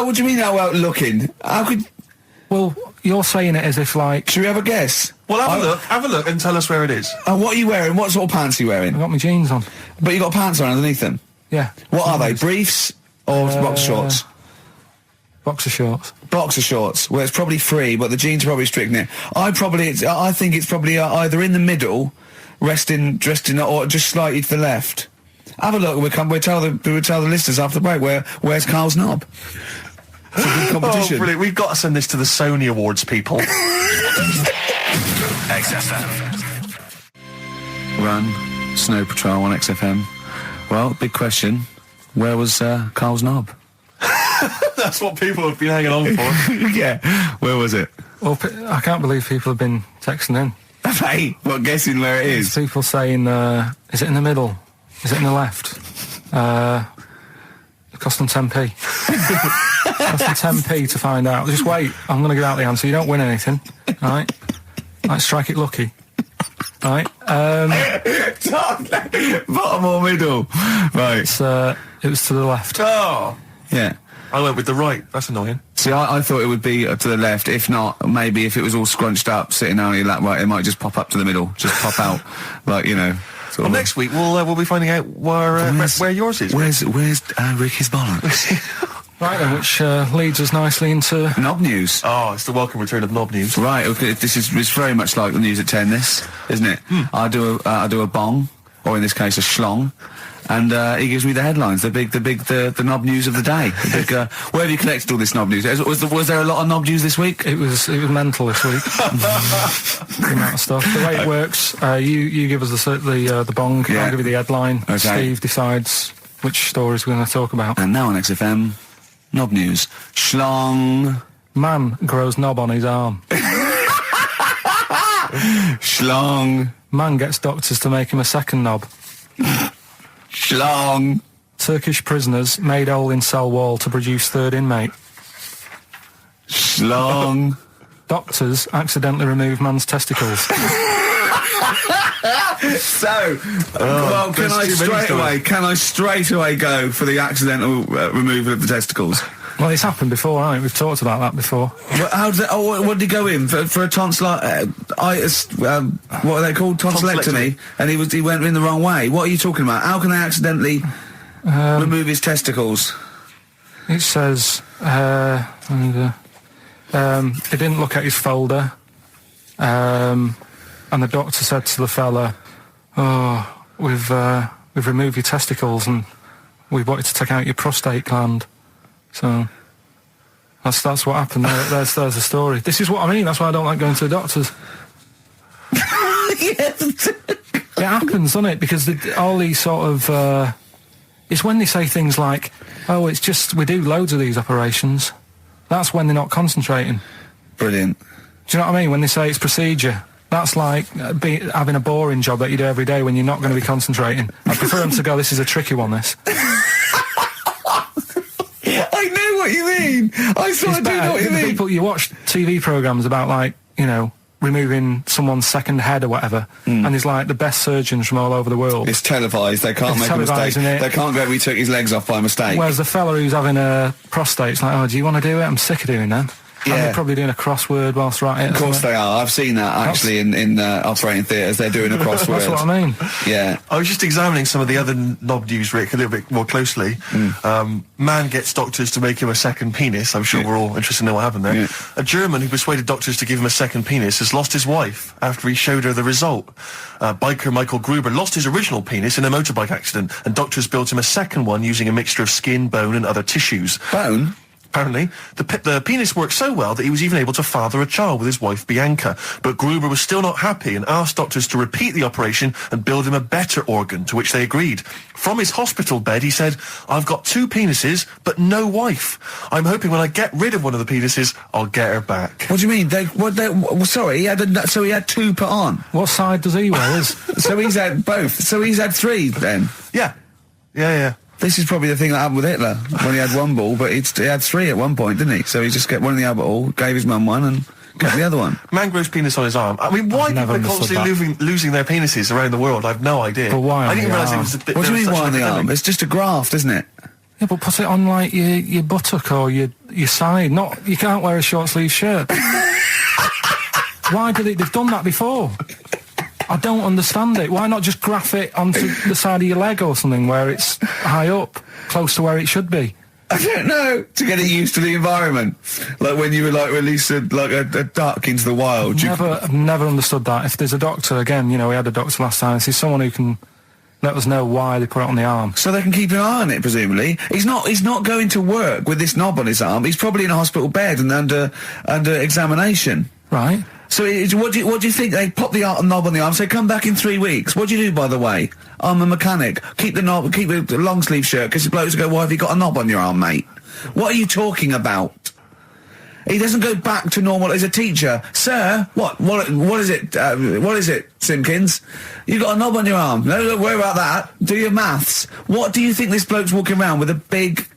what do you mean without looking? How could... Well, you're saying it as if like... Should we have a guess? Well, have a look and tell us where it is. And what are you wearing? What sort of pants are you wearing? I've got my jeans on. But you got pants on underneath them? Yeah. What are they? Briefs or boxer shorts? Boxer shorts. Boxer shorts. Well, it's probably free, but the jeans are probably strict knit. I think it's probably either in the middle, dressed in, or just slightly to the left. Have a look. We'll tell the listeners after the break where's Carl's knob. It's a good competition. Oh, brilliant! We've got to send this to the Sony Awards people. XFM. Run, Snow Patrol on XFM. Well, big question. Where was Carl's knob? That's what people have been hanging on for. Yeah. Where was it? Well, I can't believe people have been texting in. Hey, what, guessing where it is? People saying, is it in the middle? Is it in the left? It cost them 10p. It cost them 10p to find out. Just wait, I'm going to give out the answer. You don't win anything, right? Like, strike it lucky. Right? Bottom or middle? Right. It was to the left. Oh! Yeah. I went with the right. That's annoying. See, I thought it would be to the left. If not, maybe if it was all scrunched up, sitting on your lap right, it might just pop up to the middle. Just pop out, like, Well, next week we'll be finding out where yours is. Where's Ricky's bollocks? Right then, which leads us nicely into knob news. Oh, it's the welcome return of knob news. Right, okay, it's very much like the news at 10. This, isn't it? I do a bong, or in this case a schlong, and he gives me the headlines, the knob news of the day. Where have you collected all this knob news? Was there a lot of knob news this week? It was mental this week. The amount of stuff. The way it works, you give us the bong. Yeah. I'll give you the headline. Okay. Steve decides which stories we're going to talk about. And now on XFM, knob news. Schlong. Man grows knob on his arm. Schlong. Man gets doctors to make him a second knob. Schlong. Turkish prisoners made hole in cell wall to produce third inmate. Schlong. Doctors accidentally remove man's testicles. So, well, can I straight away go for the accidental removal of the testicles? Well, it's happened before, right? We've talked about that before. What did he go in for a tonsillitis? What are they called? Tonsillectomy. And he went in the wrong way. What are you talking about? How can they accidentally Remove his testicles. It says, he didn't look at his folder, and the doctor said to the fella, "Oh, we've removed your testicles and we wanted to take out your prostate gland." So that's what happened. There's the story. This is what I mean. That's why I don't like going to the doctors. Yes. It happens, doesn't it? Because all these sort of... it's when they say things like, "Oh, it's just, we do loads of these operations." That's when they're not concentrating. Brilliant. Do you know what I mean? When they say it's procedure, that's like having a boring job that you do every day when you're not going to be concentrating. I prefer them to go, "This is a tricky one, this." I know what you mean. I sort of do know what you mean. People, you watch TV programmes about, like, you know, removing someone's second head or whatever, and there's like the best surgeons from all over the world. It's televised. They can't make a mistake. They can't go, "We took his legs off by mistake." Whereas the fella who's having a prostate, it's like, "Oh, do you want to do it? I'm sick of doing them." Yeah. And they're probably doing a crossword whilst we're at it. Of course they are. I've seen that actually in operating theatres. They're doing a crossword. That's what I mean. Yeah. I was just examining some of the other knob news, Rick, a little bit more closely. Man gets doctors to make him a second penis. I'm sure we're all interested to know what happened there. Yeah. A German who persuaded doctors to give him a second penis has lost his wife after he showed her the result. Biker Michael Gruber lost his original penis in a motorbike accident, and doctors built him a second one using a mixture of skin, bone and other tissues. Bone? Apparently, the penis worked so well that he was even able to father a child with his wife Bianca. But Gruber was still not happy and asked doctors to repeat the operation and build him a better organ, to which they agreed. From his hospital bed, he said, "I've got 2 penises, but no wife. I'm hoping when I get rid of one of the penises, I'll get her back." What do you mean? Sorry, he had 2 put on. What side does he wear? So he's had both. So he's had 3 then. Yeah. Yeah. This is probably the thing that happened with Hitler when he had 1 ball, but he had 3 at one point, didn't he? So he just get one in the other ball, gave his mum one, and got the other one. Man grows penis on his arm. I mean, why people are constantly losing their penises around the world? I've no idea. But why? I didn't realise it was a bit. What do you mean why on the arm? It's just a graft, isn't it? Yeah, but put it on like your buttock or your side. Not, you can't wear a short sleeve shirt. Why did they've done that before? I don't understand it. Why not just graph it onto the side of your leg or something where it's high up, close to where it should be? I don't know. To get it used to the environment, like when you were like released a duck into the wild. I've never understood that. If there's a doctor, again, you know, we had a doctor last time. If there's someone who can let us know why they put it on the arm, so they can keep an eye on it. Presumably, he's not going to work with this knob on his arm. He's probably in a hospital bed and under examination. right? So what do you think? They pop the knob on the arm, say, "Come back in 3 weeks." What do you do, by the way? "I'm a mechanic. Keep the knob, keep the long sleeve shirt," because the blokes go, "Why have you got a knob on your arm, mate? What are you talking about?" He doesn't go back to normal as a teacher. "Sir, what is it? What is it, Simpkins? You got a knob on your arm. No, don't worry about that. Do your maths." What do you think this bloke's walking around with a big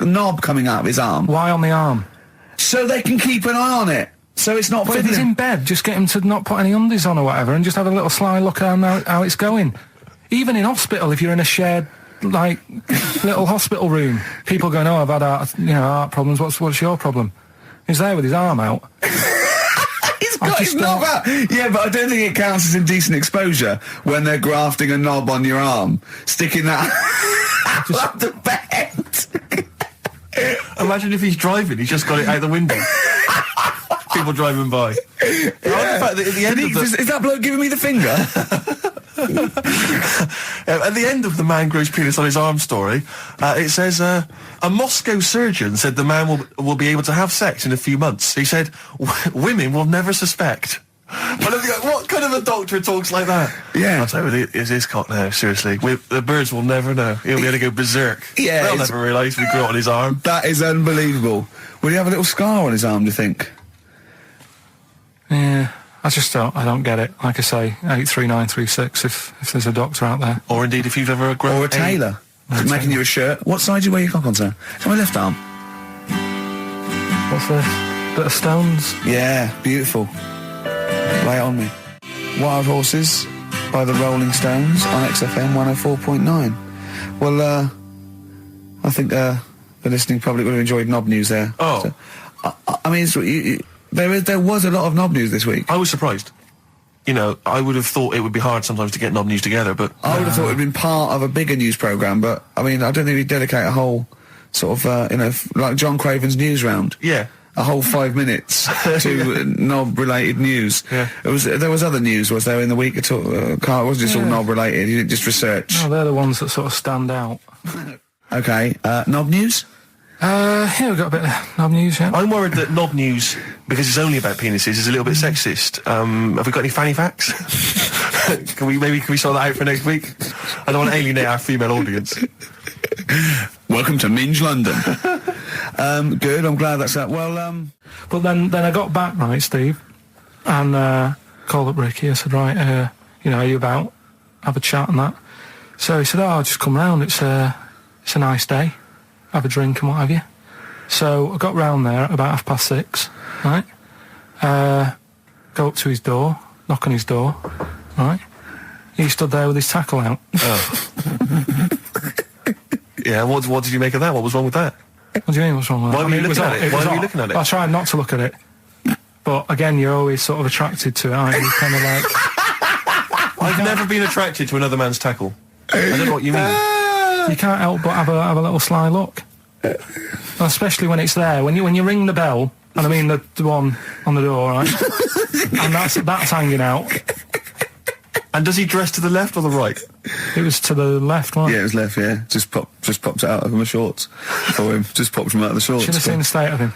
knob coming out of his arm? Why on the arm? So they can keep an eye on it. So it's not. But if he's in bed, just get him to not put any undies on or whatever, and just have a little sly look at how it's going. Even in hospital, if you're in a shared, like, little hospital room, people going, "Oh, I've had heart problems. What's your problem?" He's there with his arm out. He's got his knob out. Yeah, but I don't think it counts as indecent exposure when they're grafting a knob on your arm, sticking that up the bed. Imagine if he's driving, he's just got it out the window. People driving by. Yeah. In fact, at the end of is that bloke giving me the finger? At the end of the man grows penis on his arm story, it says, a Moscow surgeon said the man will be able to have sex in a few months. He said, "Women will never suspect." What kind of a doctor talks like that? Yeah. I'll tell you, it's his cock now, seriously. The birds will never know. He'll be able to go berserk. Yeah. They'll never realise we grew it on his arm. That is unbelievable. Would he have a little scar on his arm, do you think? Yeah, I don't get it. Like I say, 83936 if there's a doctor out there. Or indeed, if you've ever grown... Or a tailor. Making you a shirt. What side do you wear your cock on, sir? It's my left arm. What's this? Bit of stones? Yeah, beautiful. Lay it on me. Wild Horses by the Rolling Stones on XFM 104.9. Well, I think the listening public would have enjoyed knob news there. Oh. So, I mean, there was a lot of knob news this week. I was surprised. you know, I would have thought it would be hard sometimes to get Knob News together, but... I would have thought it'd been part of a bigger news programme, but, I mean, I don't think we'd dedicate a whole sort of, you know, like John Craven's news round. Yeah. A whole 5 minutes to knob-related news. Yeah. There was other news, was there, in the week at all? Carl, it wasn't just all knob-related, you didn't just research. No, they're the ones that sort of stand out. Okay, knob news? Yeah, we've got a bit of Knob News, yeah. I'm worried that Knob News, because it's only about penises, is a little bit sexist. Have we got any fanny facts? Can we sort that out for next week? I don't want to alienate our female audience. Welcome to Minge London. Good, I'm glad that's that. Well, But then I got back, right, Steve, and called up Ricky. I said, right, you know, are you about? Have a chat and that. So he said, oh, I'll just come round. It's a nice day. Have a drink and what have you. So I got round there at about 6:30, right? Go up to his door, knock on his door, right? He stood there with his tackle out. Oh. Yeah, what did you make of that? What was wrong with that? What do you mean, what's wrong with that? Why were you looking at it? Why were you looking at it? I tried not to look at it. But again, you're always sort of attracted to it, aren't you? Kind of like... I've never been attracted to another man's tackle. I don't know what you mean. You can't help but have a little sly look. Especially when it's there. When you ring the bell, and I mean the one on the door, right? And that's hanging out. And does he dress to the left or the right? It was to the left, wasn't it? yeah, it was left, yeah. Just popped it out of my shorts for him. Just popped him out of the shorts. Should have seen the state of him.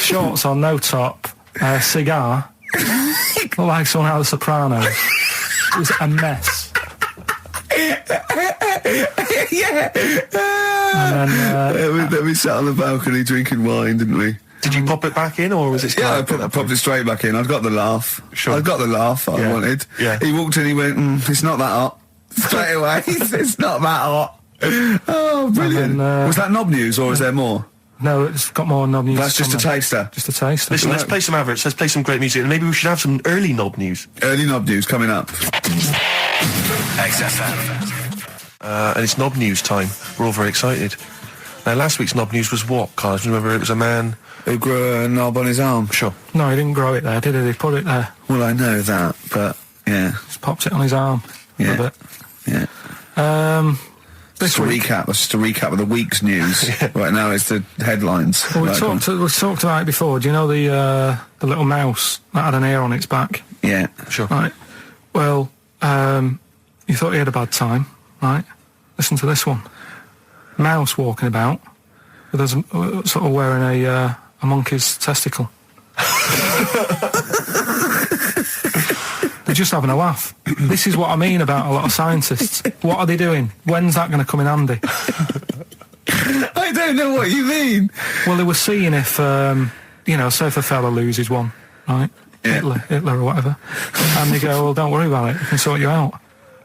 Shorts on, no top, cigar. Looked like someone out of The Sopranos. It was a mess. Yeah. And then, we sat on the balcony drinking wine, didn't we? Did you pop it back in, or was it... Yeah, I popped it straight back in. I'd got the laugh. Sure. I'd got the laugh I wanted. Yeah. He walked in, he went, it's not that hot. Straight away, it's not that hot. Oh, brilliant. then, was that Knob News, or is there more? no, it's got more Knob News. That's just a coming. taster. Just a taster. Listen, let's play some adverts, let's play some great music, and maybe we should have some early Knob News. Early Knob News coming up. XFM. And it's Knob News time. We're all very excited. Now, last week's Knob News was what, Carl? Do you remember it was a man... Who grew a knob on his arm? Sure. No, he didn't grow it there, did he? He put it there. Well, I know that, but, yeah. Just popped it on his arm. Yeah. A bit. Yeah. This Just a week... recap. That's just a recap of the week's news. Right now it's the headlines. Well, we Right, talked about it before. Do you know the little mouse that had an ear on its back? Yeah. Sure. Right. Well, you thought he had a bad time, right? Listen to this one. Mouse walking about with us, sort of wearing a monkey's testicle. They're just having a laugh. This is what I mean about a lot of scientists. What are they doing? When's that going to come in handy? I don't know what you mean. Well, they were seeing if, you know, say if a fella loses one, right? Yeah. Hitler or whatever. And they go, well, don't worry about it. We can sort you out.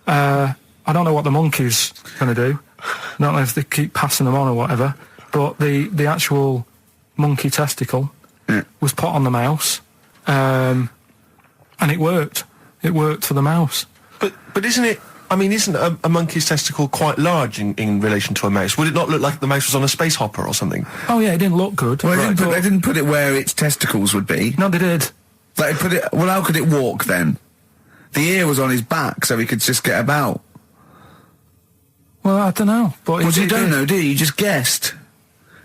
I don't know what the monkey's going to do. I don't know if they keep passing them on or whatever. But the actual monkey testicle was put on the mouse. And it worked. It worked for the mouse. But isn't it... I mean, isn't a monkey's testicle quite large in relation to a mouse? Would it not look like the mouse was on a space hopper or something? Oh, yeah, it didn't look good. Well, they didn't put it where its testicles would be. No, they did. They put it... Well, how could it walk then? The ear was on his back, so he could just get about. Well, I don't know. But Well, you don't know, do you? You just guessed.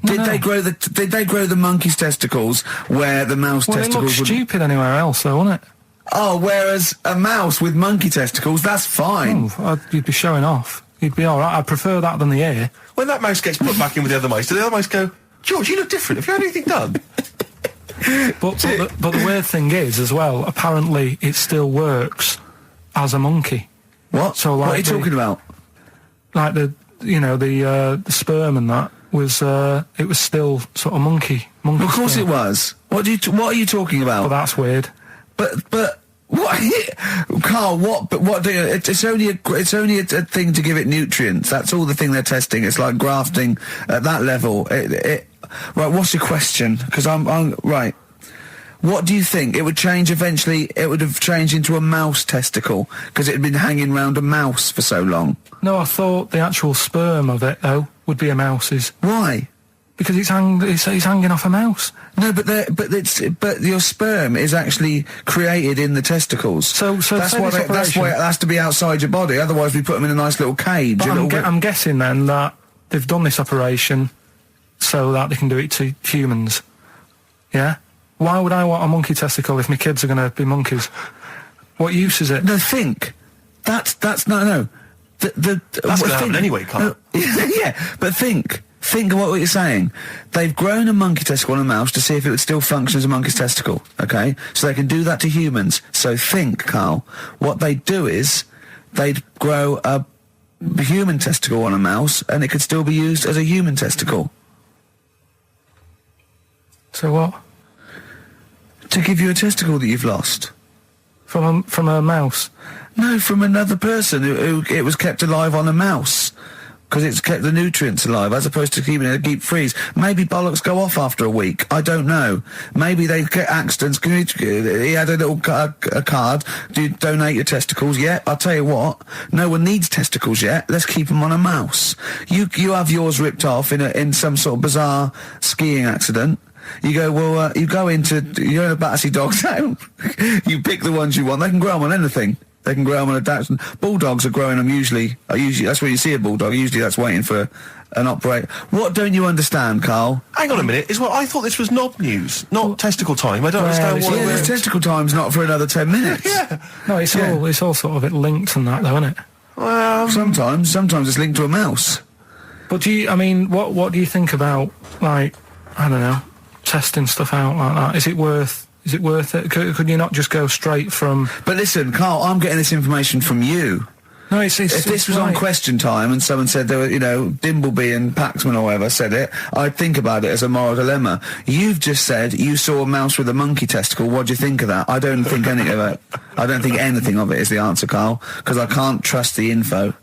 Did they grow the monkey's testicles where the mouse Well, it testicles looked would... stupid anywhere else, though, wouldn't it? Oh, whereas a mouse with monkey testicles, that's fine. You'd be showing off. You'd be all right. I'd prefer that than the ear. When that mouse gets put back in with the other mice, do the other mice go, George, you look different. Have you had anything done? But the weird thing is, as well, apparently it still works as a monkey. What? So, like what are you talking about? Like the sperm and that was it was still sort of monkey. Of course sperm. it was. What are you talking about? But that's weird. But what, Carl? What? But what? It's only a thing to give it nutrients. That's all the thing they're testing. It's like grafting at that level. Right. What's your question? Because I'm right. What do you think? It would change eventually. It would have changed into a mouse testicle because it had been hanging round a mouse for so long. No, I thought the actual sperm of it though would be a mouse's. Why? Because it's hanging off a mouse. No, but your sperm is actually created in the testicles. So that's why it has to be outside your body. Otherwise, we put them in a nice little cage. But I'm guessing then that they've done this operation so that they can do it to humans. Yeah. Why would I want a monkey testicle if my kids are going to be monkeys? What use is it? No, think. That's no. That's going to happen anyway, Carl. Yeah, but think. Think of what you're saying. They've grown a monkey testicle on a mouse to see if it would still function as a monkey's testicle, okay? So they can do that to humans. So think, Carl. What they'd do is they'd grow a human testicle on a mouse and it could still be used as a human testicle. So what? To give you a testicle that you've lost. From a mouse? No, from another person who it was kept alive on a mouse. Because it's kept the nutrients alive, as opposed to keeping it in a deep freeze. Maybe bollocks go off after a week. I don't know. Maybe they get accidents. He had a little a card. Do you donate your testicles? Yeah, I'll tell you what. No one needs testicles yet. Let's keep them on a mouse. You have yours ripped off in some sort of bizarre skiing accident. You go, well, you're in a Battersea Dog Town. You pick the ones you want. They can grow them on anything. They can grow them on a Dachshund. Bulldogs are growing them usually, that's where you see a bulldog. Usually that's waiting for an operator. What don't you understand, Carl? Hang on a minute. I thought this was knob news, not testicle time. I don't understand what... Yeah, testicle time's not for another 10 minutes. Yeah. No, it's all sort of linked and that, though, isn't it? Well, sometimes it's linked to a mouse. But what do you think about, like, I don't know, testing stuff out like that? Is it worth it? Could you not just go straight from... But listen, Carl, I'm getting this information from you. No, if this was on Question Time and someone said there were, Dimbleby and Paxman or whoever said it, I'd think about it as a moral dilemma. You've just said you saw a mouse with a monkey testicle. What do you think of that? I don't think any of it. I don't think anything of it is the answer, Carl, because I can't trust the info.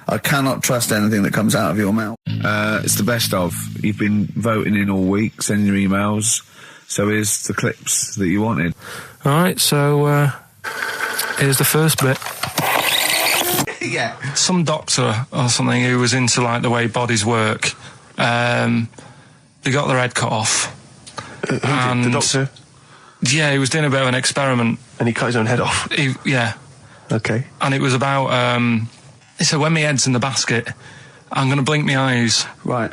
I cannot trust anything that comes out of your mouth. It's the best of. You've been voting in all week, sending your emails. So here's the clips that you wanted. All right, so here's the first bit. Yeah. Some doctor or something who was into, like, the way bodies work, they got their head cut off. Who did? The doctor? Yeah, he was doing a bit of an experiment. And he cut his own head off? Yeah. Okay. And it was about, he said, when my head's in the basket, I'm going to blink my eyes. Right.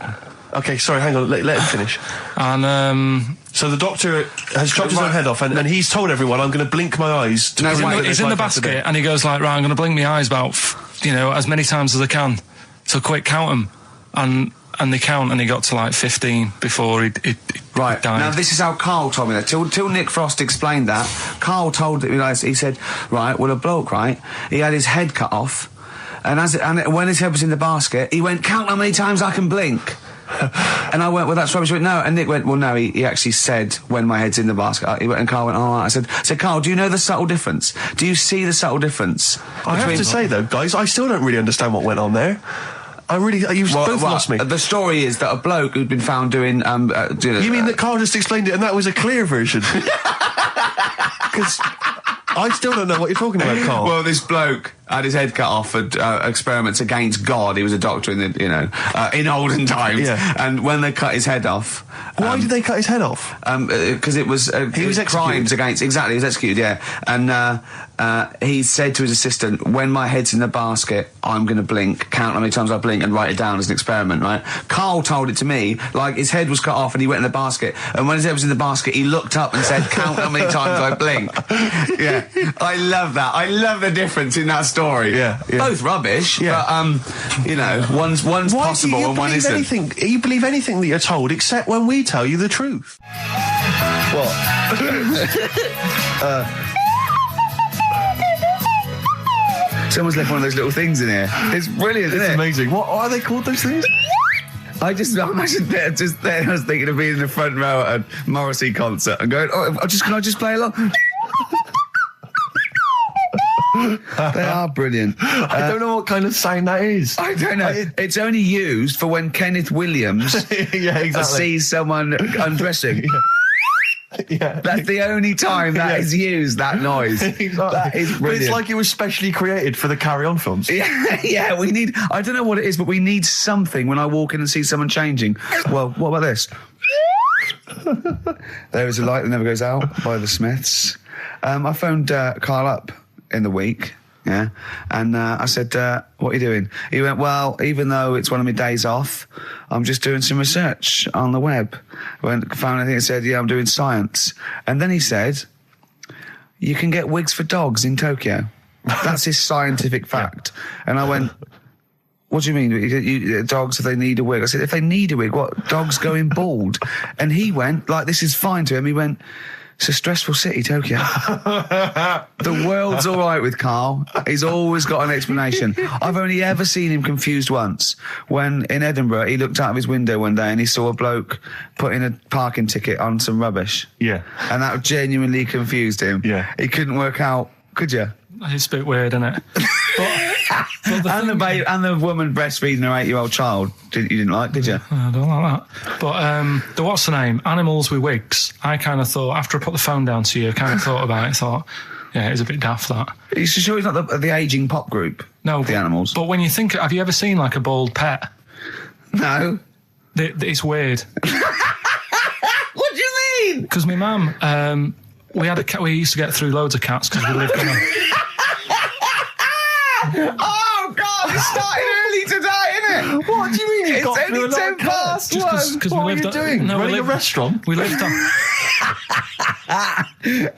Okay, sorry, hang on, let him finish. And, so the doctor has chopped his own head off, and he's told everyone, I'm going to blink my eyes. He's in the basket, and he goes like, right, I'm going to blink my eyes about, as many times as I can. So quick, count them. And they count, and he got to like 15 before he died. Now this is how Carl told me that. Till Nick Frost explained that, Carl told he said, right, well, a bloke, right, he had his head cut off, and when his head was in the basket, he went, count how many times I can blink. And I went, well, that's rubbish. He went, no. And Nick went, well, no, he actually said, when my head's in the basket. He went, and Carl went, all right. I said, Carl, do you know the subtle difference? Do you see the subtle difference? I have to say, though, guys, I still don't really understand what went on there. You've both lost me. The story is that a bloke who'd been found doing... you mean that Carl just explained it and that was a clear version? Because I still don't know what you're talking about, Carl. Well, this bloke had his head cut off at experiments against God. He was a doctor in in olden times. Yeah. And when they cut his head off... Why did they cut his head off? Because it was... he was executed. Crimes against... Exactly, he was executed, yeah. And he said to his assistant, when my head's in the basket, I'm going to blink, count how many times I blink and write it down as an experiment, right? Carl told it to me, like his head was cut off and he went in the basket, and when his head was in the basket, he looked up and said, count how many times I blink. Yeah. I love that. I love the difference in that story. Yeah. Both rubbish, but, one's possible and one isn't. You believe anything that you're told, except when we tell you the truth. What? Someone's left one of those little things in here. It's brilliant, isn't it? It's amazing. What are they called, those things? I imagine just there. I was thinking of being in the front row at a Morrissey concert and going, can I just play along? They are brilliant. I don't know what kind of sound that is. I don't know. It's only used for when Kenneth Williams yeah, exactly. sees someone undressing. Yeah. That's the only time that is used, that noise. Exactly. That is But brilliant. it's like it was specially created for the Carry On films. Yeah, we need, I don't know what it is, but we need something when I walk in and see someone changing. Well, what about this? There is a light that never goes out by the Smiths. I phoned Karl up in the week, yeah, and I said, what are you doing? He went, well, even though it's one of my days off, I'm just doing some research on the web. Found anything that said, yeah, I'm doing science. And then he said, you can get wigs for dogs in Tokyo. That's his scientific fact. And I went, what do you mean? Dogs, if they need a wig? I said, if they need a wig, what? Dogs going bald? And he went, like, this is fine to him. He went, it's a stressful city, Tokyo. The world's all right with Karl. He's always got an explanation. I've only ever seen him confused once. When in Edinburgh, he looked out of his window one day and he saw a bloke putting a parking ticket on some rubbish. Yeah. And that genuinely confused him. Yeah. He couldn't work out, could you? It's a bit weird, isn't it? And the woman breastfeeding her 8-year-old child, you didn't like, did you? I don't like that. But what's the name? Animals with wigs. I kind of thought, after I put the phone down to you, I kind of thought about it, thought, yeah, it's a bit daft, that. Are you sure he's not the ageing pop group? No. The Animals? But when you think, have you ever seen like a bald pet? No. It's weird. What do you mean? Because my mum, we had a cat, we used to get through loads of cats because we lived on a... Oh, God, it started early today, isn't it? What do you mean? It's only 10 past Just one. because What we are lived you doing? No, Running a restaurant? We lived on...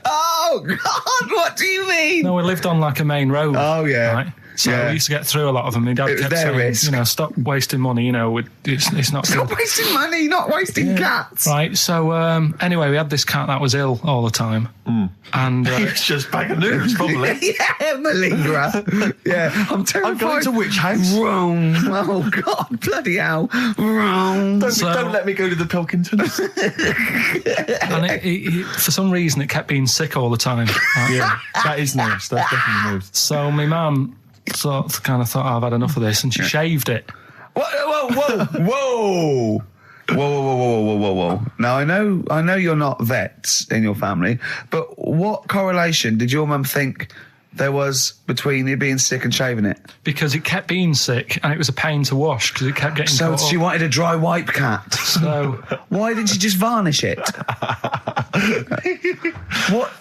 Oh, God, what do you mean? No, we lived on like a main road. Oh, yeah. Right? So Yeah. we used to get through a lot of them. My dad It was kept their saying, risk. you know, stop wasting money, you know, it's not Stop good. wasting money, not wasting cats. Right, so anyway, we had this cat that was ill all the time. And It's just bag of nerves, probably. Yeah, malingerer. Yeah, I'm terrified. I'm going to which house? Rome. Oh, God, bloody hell. Rome. Don't let me go to the Pilkingtons. and it, for some reason, it kept being sick all the time. Right? Yeah, that is nerves. That's definitely nerves. So my mum kind of thought, I've had enough of this, and she shaved it. Whoa. Whoa. Now, I know you're not vets in your family, but what correlation did your mum think there was between it being sick and shaving it? Because it kept being sick, and it was a pain to wash, because it kept getting So caught she up. wanted a dry wipe cat. So Why didn't she just varnish it? What?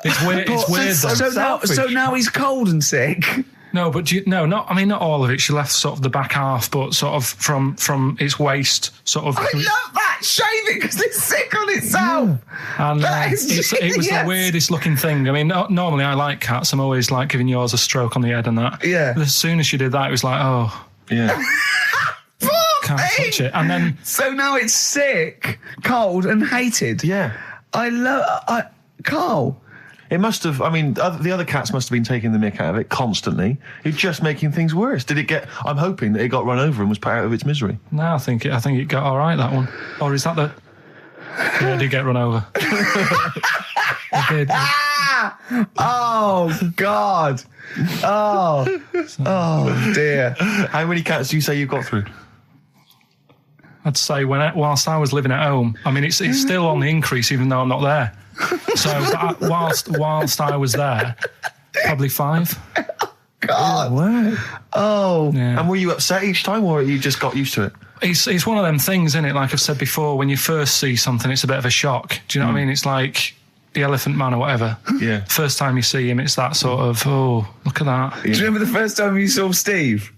it's weird. It's weird. though. So now he's cold and sick. No, but not all of it. She left sort of the back half, but sort of from its waist, sort of. I love that. Shave it because it's sick on itself. And That is it was the genius. weirdest looking thing. I mean, normally I like cats. I'm always like giving yours a stroke on the head and that. Yeah. But as soon as she did that, it was like, oh, Yeah. can't touch it. And then So now it's sick, cold, and hated. Yeah. Carl. It must have, I mean, the other cats must have been taking the mick out of it constantly. It's just making things worse. Did it get, I'm hoping that it got run over and was put out of its misery. no, I think it got all right, that one. Or is that the? Yeah, it did get run over. It did. Oh, God. Oh, dear. How many cats do you say you've got through? I'd say whilst I was living at home, I mean, it's still on the increase even though I'm not there. So whilst I was there, probably 5. God. Wow. Oh. Yeah. And were you upset each time, or you just got used to it? It's one of them things, isn't it? Like I've said before, when you first see something, it's a bit of a shock. Do you know what I mean? It's like the Elephant Man or whatever. Yeah. First time you see him, it's that sort of, oh, look at that. Do you remember the first time you saw Steve?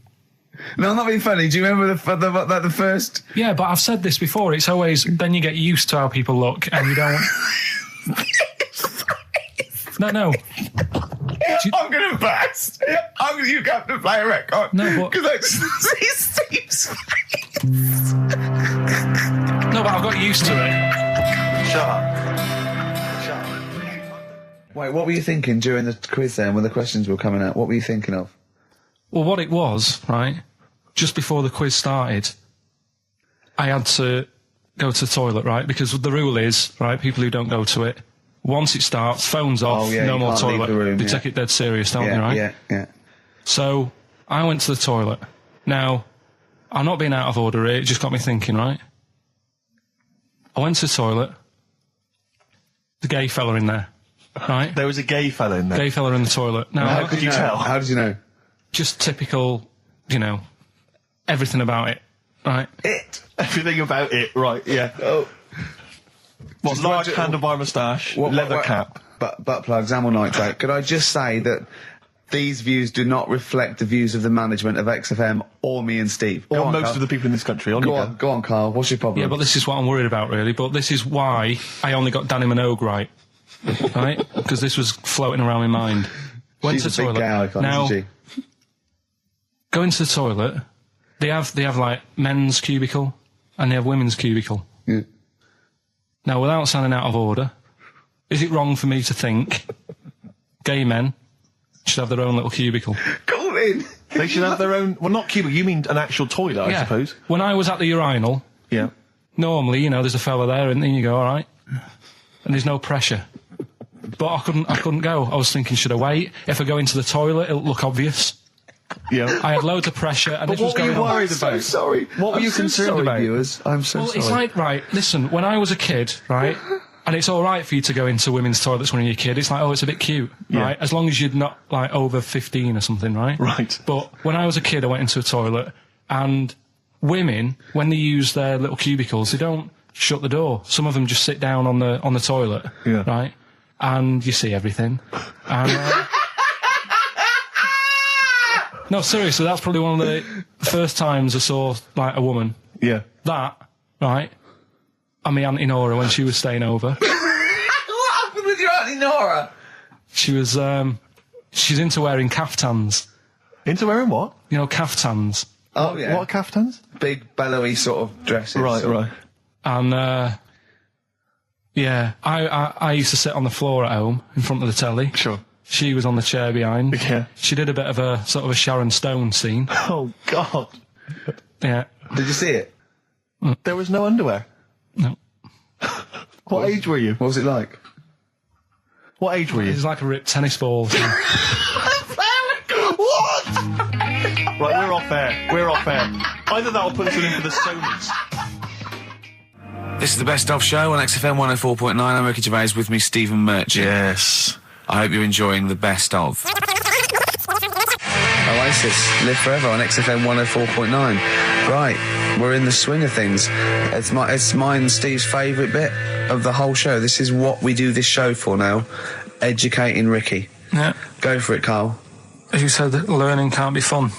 No, I'm not being funny. Do you remember the first? Yeah, but I've said this before. It's always, then you get used to how people look and you don't... No. I'm going to burst. You have to play a record. No, but- Because I just see Steve's face. No, but I've got used to it. Shut up. Wait, what were you thinking during the quiz then when the questions were coming out? What were you thinking of? Well, what it was, right, just before the quiz started, I had to go to the toilet, right, because the rule is, right, people who don't go to it, once it starts, phones off, yeah, no you more can't leave toilet. the room, They yeah. take it dead serious, don't they, right? Yeah. So I went to the toilet. Now, I'm not being out of order here, it just got me thinking, right? I went to the toilet. The gay fella in there, right? There was a gay fella in there. Gay fella in the toilet. Now, How could you tell? How did you know? just typical, everything about it, right? Everything about it, right, yeah. Oh. What, large handlebar moustache, leather cap. Butt plugs, amyl nitrate. Could I just say that these views do not reflect the views of the management of XFM or me and Steve. Or most of the people in this country. Go on, Carl. What's your problem? Yeah, but this is what I'm worried about, really. But this is why I only got Danny Minogue right. Right? Because this was floating around my mind. Went She's to a the big toilet. gay icon, Now, isn't she? go into the toilet. They have like men's cubicle and they have women's cubicle. Yeah. Now, without sounding out of order, is it wrong for me to think gay men should have their own little cubicle? Call in! They should have their own... Well, not cubicle, you mean an actual toilet, I suppose. When I was at the urinal, Yeah. normally, there's a fella there and then you go, all right. And there's no pressure. But I couldn't go. I was thinking, should I wait? If I go into the toilet, it'll look obvious. Yeah. I had loads of pressure and But this was what were going you on. worried I'm so about? sorry. What were you concerned about? Viewers? I'm so Well, sorry. it's like, right, listen, when I was a kid, right, and it's all right for you to go into women's toilets when you're a kid, it's like, oh, it's a bit cute, Yeah. right, as long as you're not, like, over 15 or something, right? Right. But when I was a kid, I went into a toilet, and women, when they use their little cubicles, they don't shut the door. Some of them just sit down on the toilet, Yeah. right, and you see everything. And, no, seriously, that's probably one of the first times I saw, like, a woman. Yeah. That, right, and my Auntie Nora when she was staying over. What happened with your Auntie Nora? She was, she's into wearing caftans. Into wearing what? Caftans. Oh, yeah. What caftans? Big, bellowy sort of dresses. Right. And, yeah, I used to sit on the floor at home in front of the telly. Sure. She was on the chair behind. Yeah. She did a bit of a sort of a Sharon Stone scene. Oh, God. Yeah. Did you see it? There was no underwear. No. What age were you? What was it like? What age were It you? was like a ripped tennis ball. What? Right, we're off air. We're off air. Either that or put us in for the Sonys. This is the Best Of Show on XFM 104.9. I'm Ricky Gervais, with me Stephen Merchant. Yes. I hope you're enjoying the Best Of. Oasis, Live Forever on XFM 104.9. Right, we're in the swing of things. It's mine and Steve's favourite bit of the whole show. This is what we do this show for now. Educating Ricky. Yeah. Go for it, Carl. As you said, learning can't be fun.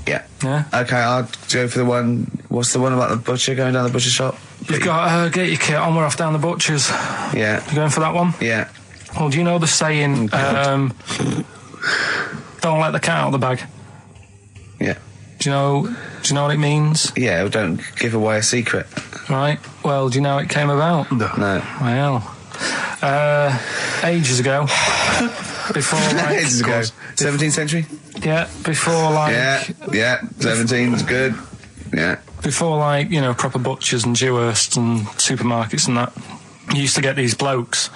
Yeah. Yeah. Okay, I'll go for the one... What's the one about the butcher, going down the butcher shop? You've got to get your kit on, we're off down the butcher's. Yeah. You going for that one? Yeah. Well, do you know the saying, don't let the cat out of the bag? Yeah. Do you know what it means? Yeah, well, don't give away a secret. Right. Well, do you know how it came about? No. Well, ages ago. Before, like... Ages ago. 17th century? Yeah, before, like... Yeah, 17's good. Yeah. Before, like, proper butchers and Dewhursts and supermarkets and that, you used to get these blokes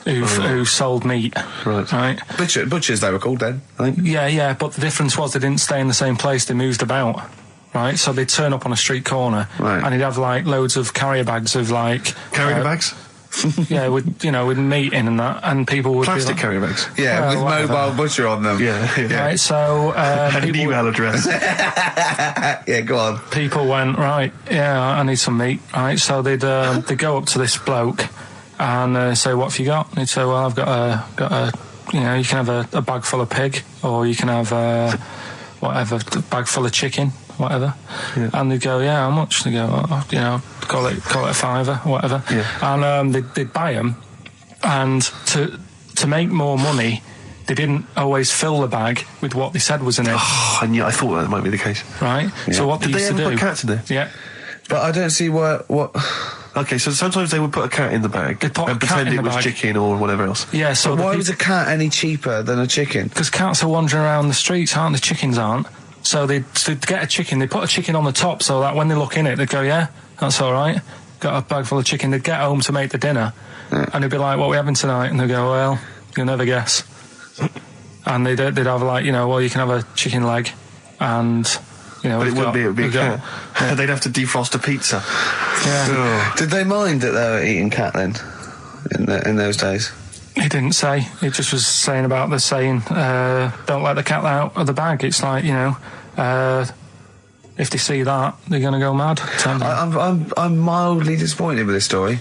who sold meat. Right. Butchers, they were called then, I think. Yeah, but the difference was they didn't stay in the same place, they moved about. Right, so they'd turn up on a street corner, right, and he'd have, like, loads of carrier bags of, like... Carrier bags? Yeah, with meat in and that, and people would Plastic be like, carrier bags? Yeah, with whatever. mobile butcher on them. Yeah. Right, so... And an email address. Yeah, go on. People went, right, yeah, I need some meat, right, so they'd go up to this bloke and say, what have you got? And he'd say, well, I've got a you can have a bag full of pig, or you can have whatever, a bag full of chicken, whatever. Yeah. And they'd go, yeah, how much? They go, call it a fiver, whatever. Yeah. And they'd buy them, and to make more money, they didn't always fill the bag with what they said was in it. Oh, I thought that might be the case. Right? Yeah. So what Did they they used to ever do... put cats in there? Yeah. But I don't see what... Okay, so sometimes they would put a cat in the bag They'd put a and cat pretend in it the was bag. chicken or whatever else. Yeah, so Why was a cat any cheaper than a chicken? Because cats are wandering around the streets, aren't they? Chickens aren't. So they'd get a chicken, they put a chicken on the top so that when they look in it, they'd go, yeah, that's all right. Got a bag full of chicken. They'd get home to make the dinner, and they'd be like, what are we having tonight? And they'd go, well, you'll never guess. And they'd have, like, well, you can have a chicken leg, and... But it wouldn't be a cat. Yeah. They'd have to defrost a pizza. Yeah. Did they mind that they were eating cat then? in those days? He didn't say. He just was saying about the saying, don't let the cat out of the bag. It's like, if they see that, they're going to go mad. I'm mildly disappointed with this story.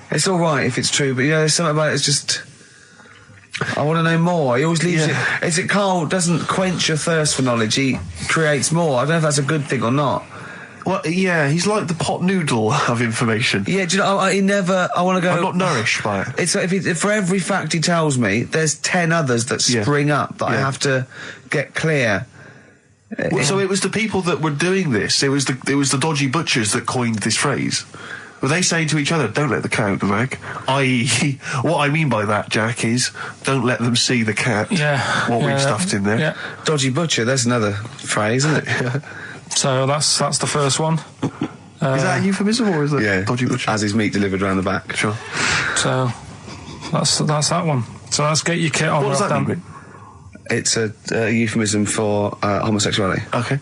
It's all right if it's true, but there's something about it. It's just, I want to know more. He always leaves it. Is it Karl doesn't quench your thirst for knowledge? He creates more. I don't know if that's a good thing or not. Well, yeah, he's like the pot noodle of information. Yeah, do you know? He never. I want to go. I'm not nourished by it. It's like if for every fact he tells me, there's 10 others that spring up that I have to get clear. Well, so it was the people that were doing this. It was the dodgy butchers that coined this phrase. Were they saying to each other, "Don't let the cat out the bag"? I.e., what I mean by that, Jack, is don't let them see the cat. Yeah. What we've stuffed in there. Yeah. Dodgy butcher. That's another phrase, isn't it? Yeah. So that's the first one. Is that a euphemism or is it dodgy butcher? As his meat delivered round the back. Sure. So that's that one. So let's get your kit on. What does that mean? It's a euphemism for homosexuality. Okay.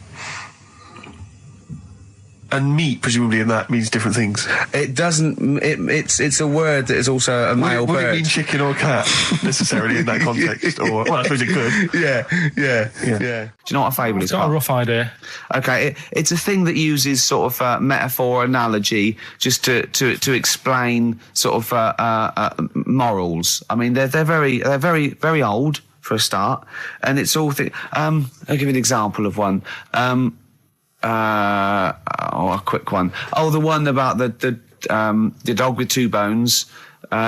And meat, presumably, in that means different things. It doesn't. It's a word that is also a male would bird. Would it mean chicken or cat necessarily in that context? Or well, I suppose it could. Yeah. Do you know what a fable is? I've got a rough idea. Okay, it's a thing that uses sort of metaphor, analogy, just to explain sort of morals. I mean, they're very very old for a start, and it's all. I'll give you an example of one. A quick one. Oh, the one about the dog with two bones.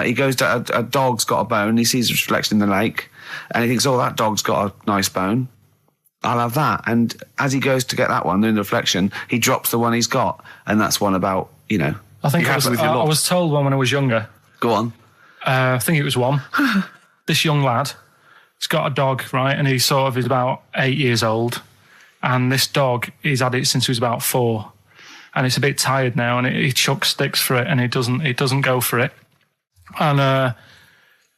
He goes to a dog's got a bone. He sees a reflection in the lake, and he thinks, "Oh, that dog's got a nice bone. I'll have that." And as he goes to get that one in the reflection, he drops the one he's got, and that's one about I think I was told one when I was younger. Go on. I think it was one. This young lad, he's got a dog, right, and he sort of is about 8 years old. And this dog, he's had it since he was about 4, and it's a bit tired now, and he chucks sticks for it, and it doesn't go for it. And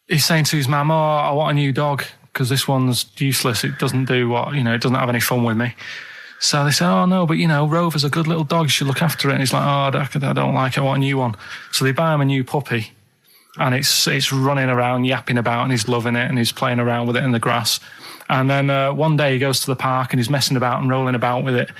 he's saying to his mum, "Oh, I want a new dog because this one's useless. It doesn't do what it doesn't have any fun with me." So they say, "Oh no, but Rover's a good little dog. You should look after it." And he's like, "Oh, I don't like it. I want a new one." So they buy him a new puppy, and it's running around, yapping about, and he's loving it, and he's playing around with it in the grass. And then one day he goes to the park and he's messing about and rolling about with it,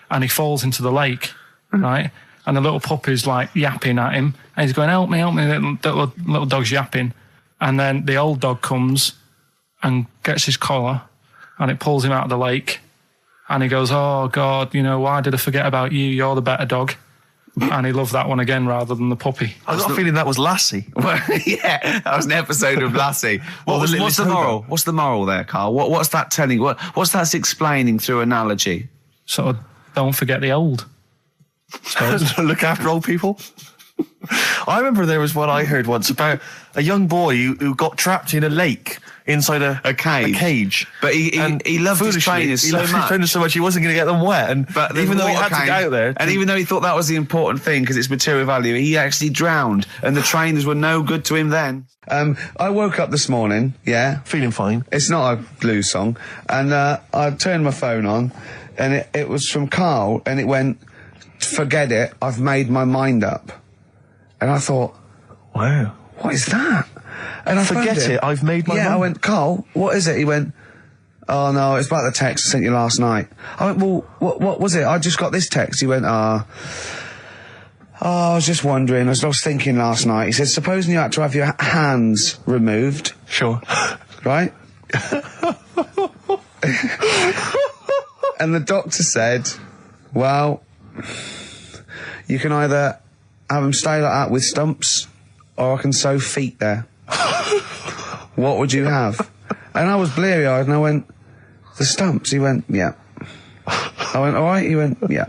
and he falls into the lake, right? And the little puppy's like yapping at him, and he's going, help me, the little dog's yapping. And then the old dog comes and gets his collar, and it pulls him out of the lake, and he goes, "Oh God, why did I forget about you? You're the better dog." And he loved that one again rather than the puppy. I got a feeling that was Lassie. Well, yeah, that was an episode of Lassie. What's the moral? What's the moral there, Karl? What's that telling? What's that explaining through analogy? Sort of, don't forget the old. Look after old people. I remember there was one I heard once about a young boy who got trapped in a lake inside a cage. But he loved his trainers so much he wasn't going to get them wet. But even though he had to get out there, and even though he thought that was the important thing because it's material value, he actually drowned, and the trainers were no good to him then. I woke up this morning, feeling fine. It's not a blues song, and I turned my phone on, and it was from Karl, and it went, "Forget it, I've made my mind up." And I thought, wow, what is that? And I forget it, I've made my mind. Yeah, I went, "Karl, what is it?" He went, "Oh no, it's about the text I sent you last night." I went, "Well, what was it? I just got this text." He went, I was just wondering, I was thinking last night. He said, "Supposing you had to have your hands removed." Sure. Right? And the doctor said, "Well, you can either have them stay like that with stumps, or I can sew feet there. What would you have?" And I was bleary-eyed, and I went, "The stumps." He went, "Yeah." I went, "All right." He went, "Yeah."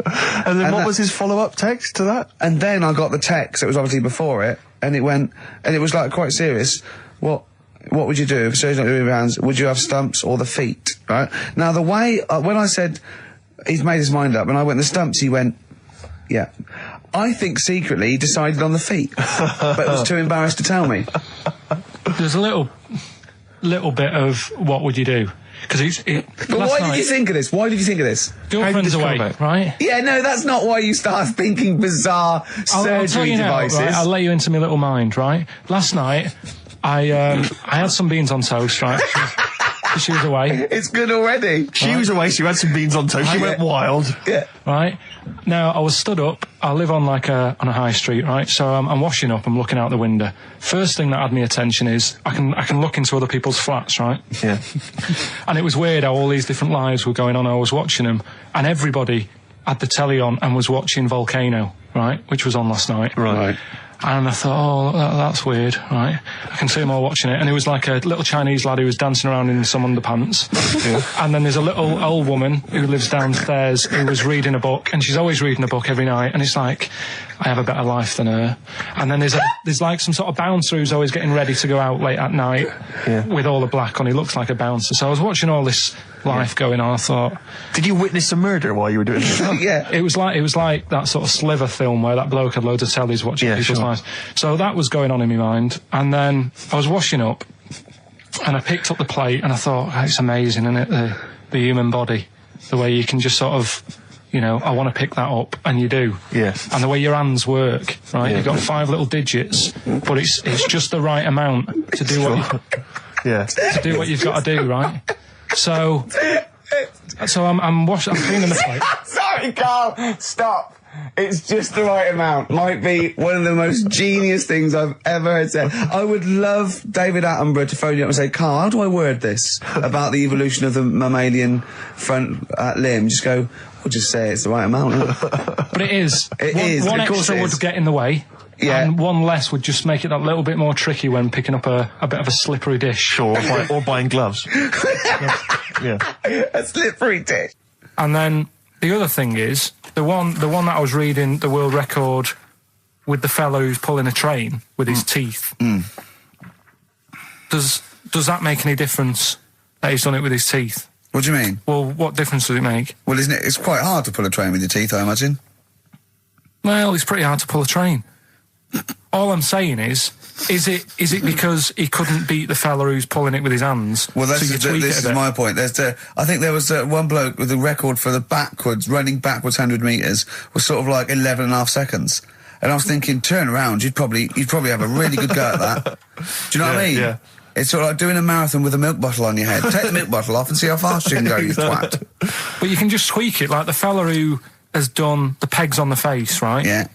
And then what was his follow-up text to that? And then I got the text. It was obviously before it, and it went, and it was like quite serious. What would you do if surgeon not doing your hands? Would you have stumps or the feet? Right now, the way when I said he's made his mind up, and I went the stumps, he went, "Yeah." I think secretly he decided on the feet, but was too embarrassed to tell me. There's a little bit of what would you do? Because But why did you think of this? Why did you think of this? Girlfriend's away, right? Yeah, no, that's not why you start thinking bizarre I'll tell surgery you now, devices. right? I'll let you into my little mind, right? Last night, I had some beans on toast, right? She was away. It's good already. She was away, she had some beans on toast, she went wild. Yeah. Right? Now, I was stood up. I live on on a high street, right? So I'm washing up, I'm looking out the window. First thing that had my attention is I can look into other people's flats, right? Yeah. And it was weird how all these different lives were going on. I was watching them, and everybody had the telly on and was watching Volcano, right? Which was on last night. Right. And I thought, that's weird, right? I can see them all watching it. And it was like a little Chinese lad who was dancing around in some underpants. Yeah. And then there's a little old woman who lives downstairs who was reading a book, and she's always reading a book every night. And it's like, I have a better life than her. And then there's like some sort of bouncer who's always getting ready to go out late at night with all the black on. He looks like a bouncer. So I was watching all this life going on. I thought, did you witness a murder while you were doing this? Yeah. It was like that sort of Sliver film where that bloke had loads of tellies watching people's lives. So that was going on in my mind. And then I was washing up, and I picked up the plate, and I thought, it's amazing, isn't it? The human body, the way you can just sort of, I want to pick that up, and you do. Yeah. And the way your hands work, right? You've got 5 little digits, but it's just the right amount to do to do what you've got to do, right? So I'm cleaning the plate. Sorry, Carl. Stop. It's just the right amount. Might be one of the most genius things I've ever heard said. I would love David Attenborough to phone you up and say, Carl, how do I word this about the evolution of the mammalian front limb? Just go, we'll just say it's the right amount. But it is. One Of course extra it would is. get in the way. Yeah. And one less would just make it that little bit more tricky when picking up a bit of a slippery dish. Sure, or buying gloves. Yeah. A slippery dish. And then the other thing is, the one that I was reading, the world record with the fellow who's pulling a train with his teeth. Does that make any difference that he's done it with his teeth? What do you mean? Well, what difference does it make? Well, isn't it? It's quite hard to pull a train with your teeth, I imagine. Well, it's pretty hard to pull a train. All I'm saying is it because he couldn't beat the fella who's pulling it with his hands? Well, so you tweak this it a is bit? my point. I think there was one bloke with a record for the running backwards 100 metres was sort of like 11 and a half seconds. And I was thinking, turn around, you'd probably have a really good go at that. Do you know what I mean? Yeah. It's sort of like doing a marathon with a milk bottle on your head. Take the milk bottle off and see how fast you can go, you twat. But you can just tweak it, like the fella who has done the pegs on the face, right? Yeah.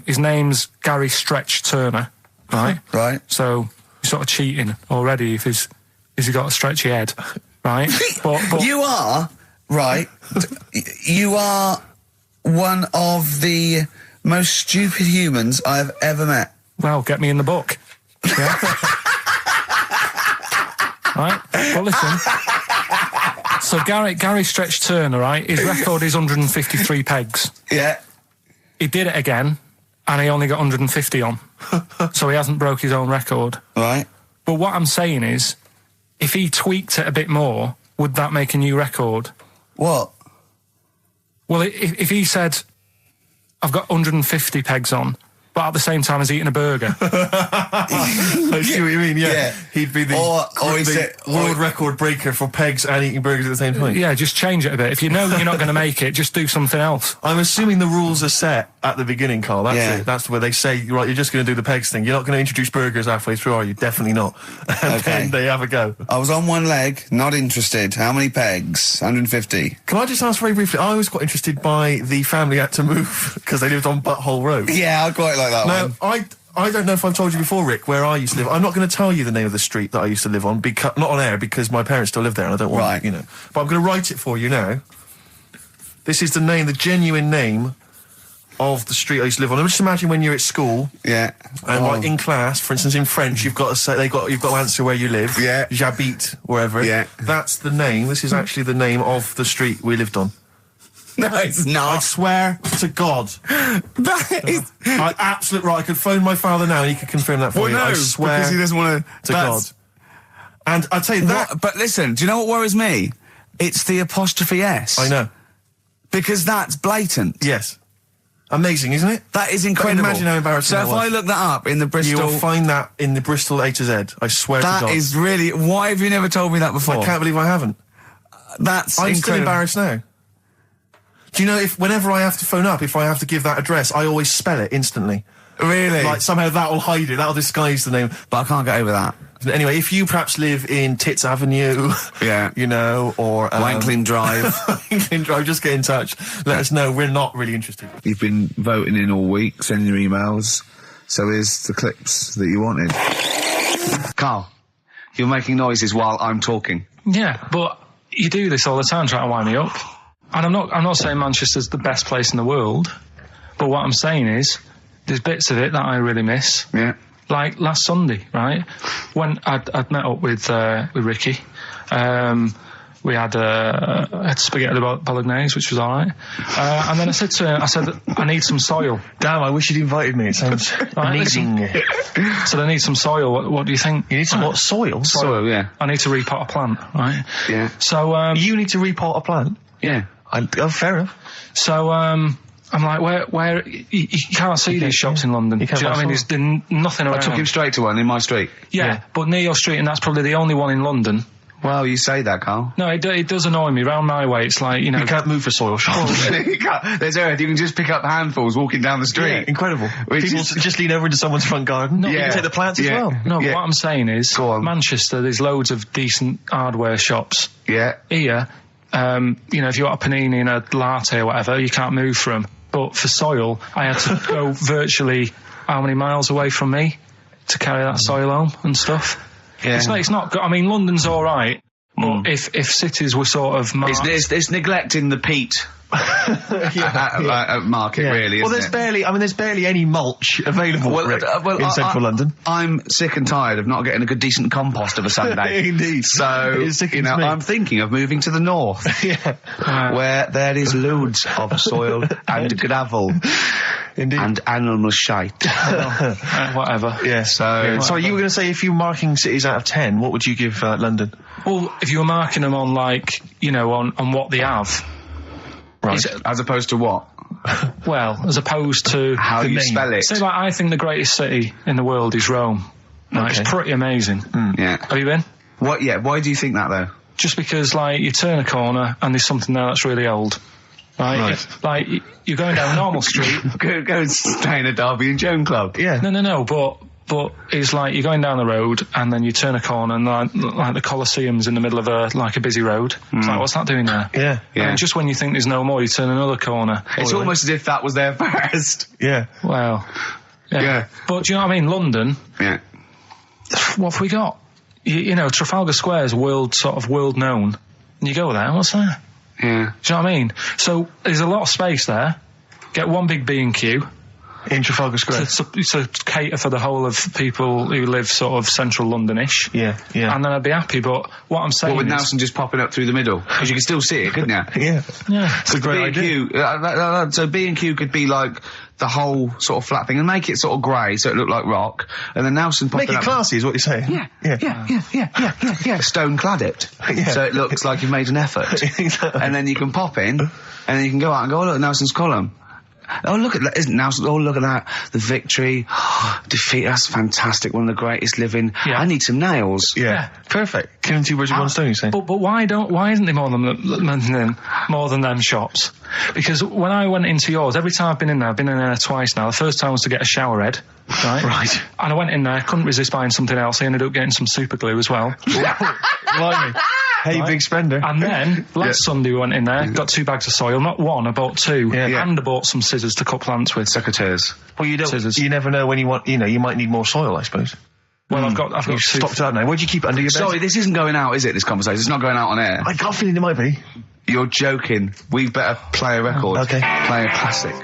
His name's Gary Stretch Turner, right? Right. So you're sort of cheating already if he's got a stretchy head, right? But You are, right, you are one of the most stupid humans I've ever met. well, get me in the book. Yeah. Right? Well, listen. So Gary Stretch Turner, right? His record is 153 pegs. Yeah. He did it again, and he only got 150 on. So he hasn't broke his own record. Right. But what I'm saying is, if he tweaked it a bit more, would that make a new record? What? Well, if he said, I've got 150 pegs on, but at the same time as eating a burger. I see what you mean, yeah. He'd be the world record breaker for pegs and eating burgers at the same time. Yeah, just change it a bit. If you know you're not going to make it, just do something else. I'm assuming the rules are set at the beginning, Carl. That's it. That's where they say, right, you're just going to do the pegs thing. You're not going to introduce burgers halfway through, are you? Definitely not. And then they have a go. I was on one leg, not interested. How many pegs? 150. Can I just ask very briefly, I was quite interested by the family had to move because they lived on Butthole Road. Yeah, I quite like that one. I don't know if I've told you before, Rick, where I used to live. I'm not going to tell you the name of the street that I used to live on, not on air, because my parents still live there and I don't want, But I'm going to write it for you now. This is the genuine name of the street I used to live on. Just imagine when you're at school. Yeah. And like in class, for instance, in French, you've got to say, you've got to answer where you live. Yeah. J'habite, wherever. Yeah. That's the name. This is actually the name of the street we lived on. No, it's not. I swear to God. That is... Absolute right. I could phone my father now and he could confirm that for you. I swear because he doesn't want to God. And I'll tell you that... But listen, do you know what worries me? It's the apostrophe S. I know. Because that's blatant. Yes. Amazing, isn't it? That is incredible. But imagine how embarrassing So that if was. I look that up in the Bristol... You'll find that in the Bristol A to Z. I swear to God. That is really... Why have you never told me that before? I can't believe I haven't. That's I'm still incredible. embarrassed now. Do you know, whenever I have to phone up, if I have to give that address, I always spell it instantly. Really? Like, somehow that'll hide it, that'll disguise the name. But I can't get over that. Anyway, if you perhaps live in Tits Avenue, Yeah. you know, or... Wankling Drive. Wankling Drive, just get in touch. Let us know, we're not really interested. You've been voting in all week, sending your emails. So here's the clips that you wanted. Carl, you're making noises while I'm talking. Yeah, but you do this all the time trying to wind me up. And I'm not saying Manchester's the best place in the world, but what I'm saying is there's bits of it that I really miss. Yeah. Like last Sunday, right? When I'd met up with Ricky, we had spaghetti bolognese, which was all right. And then I said to him, I need some soil. Damn, I wish you'd invited me. It sounds amazing. So I need some soil. What do you think? You need some what? Soil? Soil, yeah. I need to repot a plant, right? Yeah. So you need to repot a plant? Yeah. Fair enough. So I'm like, where you can't see these shops in London. Do you know what I mean? There's nothing around. I took him straight to one in my street. Yeah, but near your street, and that's probably the only one in London. Well, you say that, Carl. No, it does annoy me. Round my way, it's like, you know... You can't move for soil shops. There's earth. You can just pick up handfuls walking down the street. Yeah, incredible. People just lean over into someone's front garden. No, You can take the plants as well. No, but what I'm saying is, Go on. Manchester, there's loads of decent hardware shops. Yeah. Here, you know, if you want a panini and a latte or whatever, you can't move from. But for soil, I had to go virtually how many miles away from me to carry that soil home and stuff. Yeah. It's not good. I mean, London's all right, but if cities were sort of marked... It's neglecting the peat market, really. Well, isn't there's barely any mulch available in central London. I'm sick and tired of not getting a good, decent compost of a Sunday. Indeed. So, you know, I'm thinking of moving to the north, where there is loads of soil and gravel. Indeed. And animal shite. whatever. Yeah. So you were going to say, if you were marking cities out of 10, what would you give London? Well, if you were marking them on, like, you know, on what they have. Right. As opposed to what? Well, as opposed to... How you spell it. Say, like, I think the greatest city in the world is Rome. Right, Okay. It's pretty amazing. Yeah. Have you been? What? Yeah. Why do you think that, though? Just because, like, you turn a corner and there's something there that's really old. Right? Like, you're going down a normal street. Go and stay in a Derby and Joan club. Yeah. No, but it's like you're going down the road and then you turn a corner and like the Colosseum's in the middle of a busy road. It's like, what's that doing there? Yeah. Yeah. And just when you think there's no more, you turn another corner. It's almost as if that was there first. Yeah. Well, yeah. But do you know what I mean? London, Yeah. what have we got? You know, Trafalgar Square is world known. And you go there, what's there? Yeah. Do you know what I mean? So there's a lot of space there. Get one big B&Q. In Trafalgar Square. To cater for the whole of people who live sort of central Londonish. Yeah. And then I'd be happy, but what I'm saying Well, with is... Nelson just popping up through the middle, because you can still see it, couldn't you? Yeah. Yeah. It's a great idea. B&Q, so B&Q could be like the whole sort of flat thing and make it sort of grey so it looked like rock, and then Nelson popping Make it up. classy is what you're saying. Yeah. Stone clad it. Yeah. So it looks like you've made an effort. Exactly. And then you can pop in, and then you can go out and go, oh look, Nelson's column. Oh, look at that. Isn't Nelson? Oh, look at that. The victory. Defeat. That's fantastic. One of the greatest living. Yeah. I need some nails. Yeah. Perfect. Killing two birds with one stone, you're saying? But why isn't there more than them shops? Because when I went into yours, every time I've been in there twice now. The first time was to get a shower head, right? Right. And I went in there, couldn't resist buying something else. I ended up getting some super glue as well. Blimey. Hey, big spender. And then last Sunday we went in there, got 2 bags of soil, not one, I bought 2, and I bought some scissors to cut plants with. Secateurs. Well, Scissors. you never know when you want, you might need more soil, I suppose. Well, I've got You've 2. stocked out now. Where'd you keep it under your bed? Sorry, this isn't going out, is it, this conversation? It's not going out on air. I got a feeling it might be. You're joking. We better play a record. Okay. Play a classic.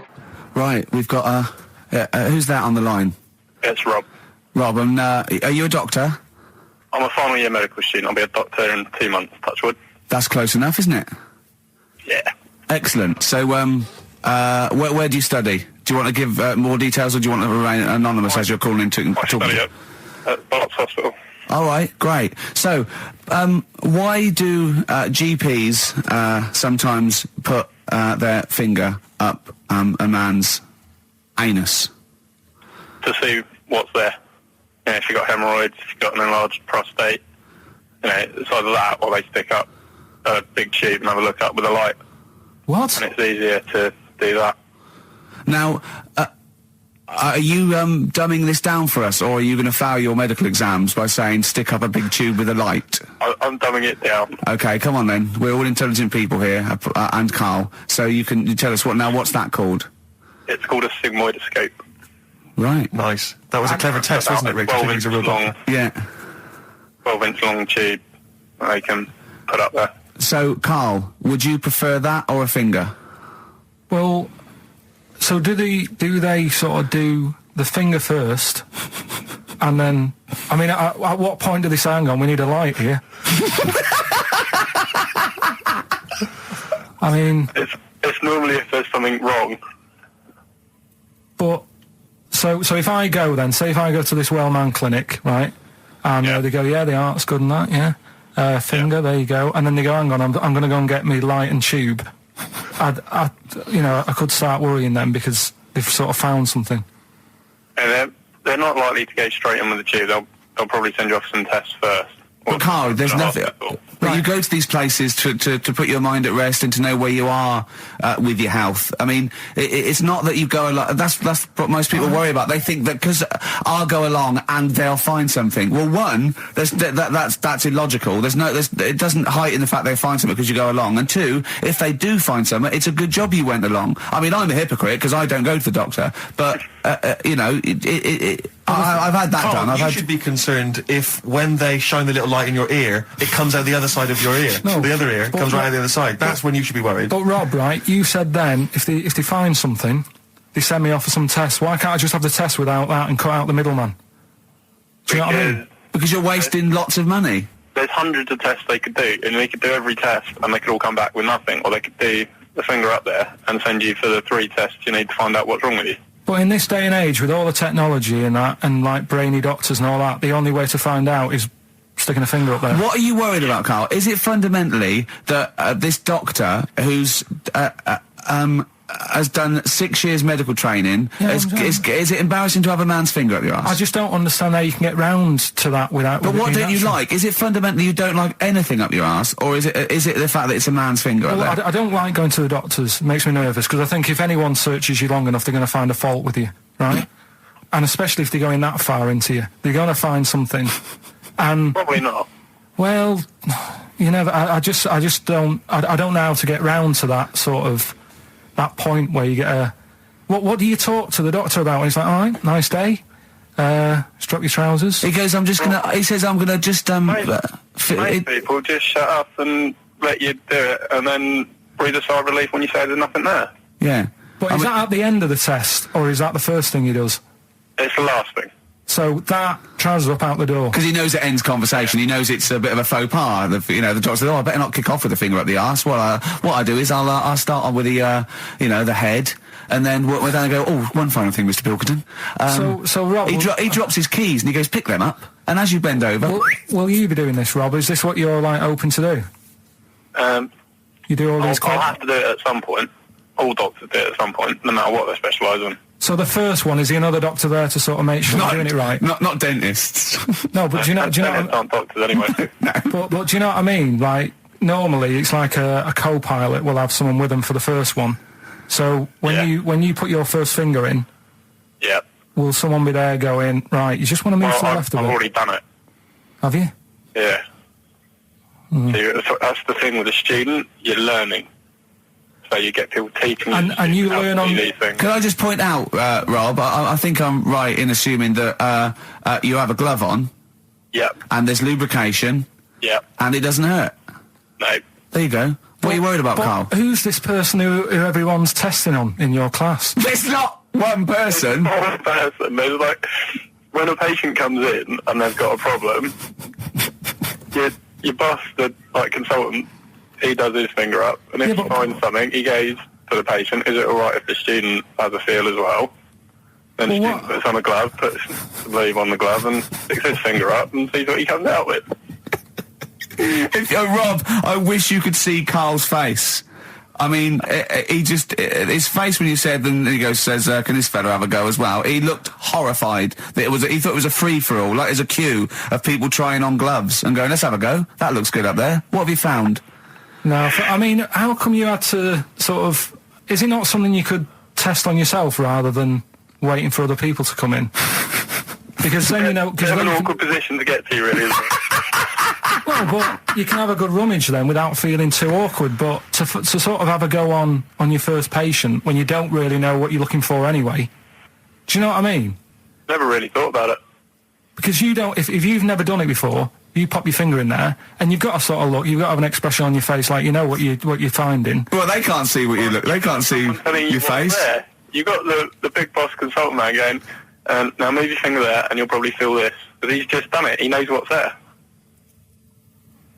Right, we've got who's that on the line? It's Rob. Rob, and are you a doctor? I'm a final year medical student. I'll be a doctor in 2 months, touch wood. That's close enough, isn't it? Yeah. Excellent. So, where do you study? Do you want to give more details, or do you want to remain anonymous as you're calling in to I study at Barts Hospital. All right, great. So, why do GPs sometimes put their finger up a man's anus? To see what's there. You know, if you've got hemorrhoids, if you've got an enlarged prostate, you know, it's either that or they stick up. a big tube and have a look up with a light, What? and it's easier to do that. Now, are you dumbing this down for us, or are you going to fail your medical exams by saying stick up a big tube with a light? I'm dumbing it down. Okay, come on then. We're all intelligent people here, and Carl. So you tell us what's that called? It's called a sigmoidoscope. Right. Nice. That was a clever test, wasn't it, Rick? I think he's a real doctor. Yeah. 12-inch long tube that they can put up there. So, Carl, would you prefer that or a finger? Well, so do they sort of do the finger first, and then, I mean, at what point do they say, hang on, we need a light here? I mean... It's normally if there's something wrong. But, so if I go then, say if I go to this well-known clinic, right, and they go, yeah, the art's good and that, yeah, finger, there you go, and then they go, hang on, I'm going to go and get me light and tube. I could start worrying then because they've sort of found something. And they're not likely to go straight in with the tube. They'll probably send you off some tests first. But Carl, there's nothing. Hospital. But you go to these places to put your mind at rest and to know where you are with your health. I mean, it's not that you go along. That's what most people worry about. They think that because I'll go along and they'll find something. Well, one, that's illogical. It doesn't heighten the fact they find something because you go along. And two, if they do find something, it's a good job you went along. I mean, I'm a hypocrite because I don't go to the doctor, but I've had that Carl, done. you should be concerned if when they shine the little light in your ear, it comes out the other side of your ear. No, the other ear comes right out the other side. That's when you should be worried. But Rob, right, you said then, if they find something, they send me off for some tests. Why can't I just have the test without that and cut out the middleman? Do you know what I mean? Because you're wasting lots of money. There's hundreds of tests they could do, and they could do every test, and they could all come back with nothing. Or they could do the finger up there and send you for the 3 tests you need to find out what's wrong with you. But in this day and age, with all the technology and that, and like brainy doctors and all that, the only way to find out is sticking a finger up there. What are you worried about, Carl? Is it fundamentally that this doctor who's has done 6 years medical training, is it embarrassing to have a man's finger up your ass? I just don't understand how you can get round to that without... But what don't you like? Is it fundamentally you don't like anything up your ass, or is it the fact that it's a man's finger up there? I don't like going to the doctors. It makes me nervous, because I think if anyone searches you long enough, they're going to find a fault with you, right? And especially if they're going that far into you. They're going to find something. And Probably not. well, you know, I just don't... I don't know how to get round to that sort of... that point where you get a... What do you talk to the doctor about? And he's like, all right, nice day. Strap your trousers. He goes, he says, I'm gonna just, Most people just shut up and let you do it, and then breathe a sigh of relief when you say there's nothing there. Yeah. But is that at the end of the test, or is that the first thing he does? It's the last thing. So that trousers up out the door. Because he knows it ends conversation. He knows it's a bit of a faux pas. The doctor says, "Oh, I better not kick off with the finger up the arse." Well, what I do is I'll start on with the the head, and then then I go, "Oh, one final thing, Mr. Pilkington." So Rob, he drops his keys and he goes, "Pick them up." And as you bend over, will you be doing this, Rob? Is this what you're like open to do? You do all these. I'll have to do it at some point. All doctors do it at some point, no matter what they specialise in. So the first one, is he another doctor there to sort of make sure you're doing it right? Not dentists. No, but do you know? Dentists aren't doctors anyway. But do you know what I mean? Like, normally it's like a co-pilot will have someone with them for the first one. So when you put your first finger in, Yeah. will someone be there going, right, you just want to move to the left of I've it? already done it. Have you? Yeah. So that's the thing with a student, you're learning. So you get people teaching And you learn on... these things. Can I just point out, Rob, I think I'm right in assuming that you have a glove on, Yep. and there's lubrication, Yep. and it doesn't hurt. No. There you go. What are you worried about, But Carl? who's this person who everyone's testing on in your class? There's not one person. One person. There's like, when a patient comes in and they've got a problem, your boss, the consultant, he does his finger up, and if he finds something, he goes to the patient, is it alright if the student has a feel as well? Then the student puts on a glove, puts the leave on the glove, and sticks his finger up and sees what he comes out with. Rob, I wish you could see Carl's face. I mean, his face when you said, and he says, can this fella have a go as well? He looked horrified. That he thought it was a free-for-all, like there's a queue of people trying on gloves and going, let's have a go. That looks good up there. What have you found? No, I mean, how come you had to sort of... Is it not something you could test on yourself rather than waiting for other people to come in? Because then, you know... It's an awkward position to get to, really, isn't it? Well, but you can have a good rummage then without feeling too awkward, but to sort of have a go on your first patient when you don't really know what you're looking for anyway. Do you know what I mean? Never really thought about it. Because you don't... If you've never done it before... You pop your finger in there, and you've got to sort of look. You've got to have an expression on your face, like you know what you're finding. Well, they can't see what you look. They can't see your face. There. You got the big boss consultant man going. Now move your finger there, and you'll probably feel this. But he's just done it. He knows what's there.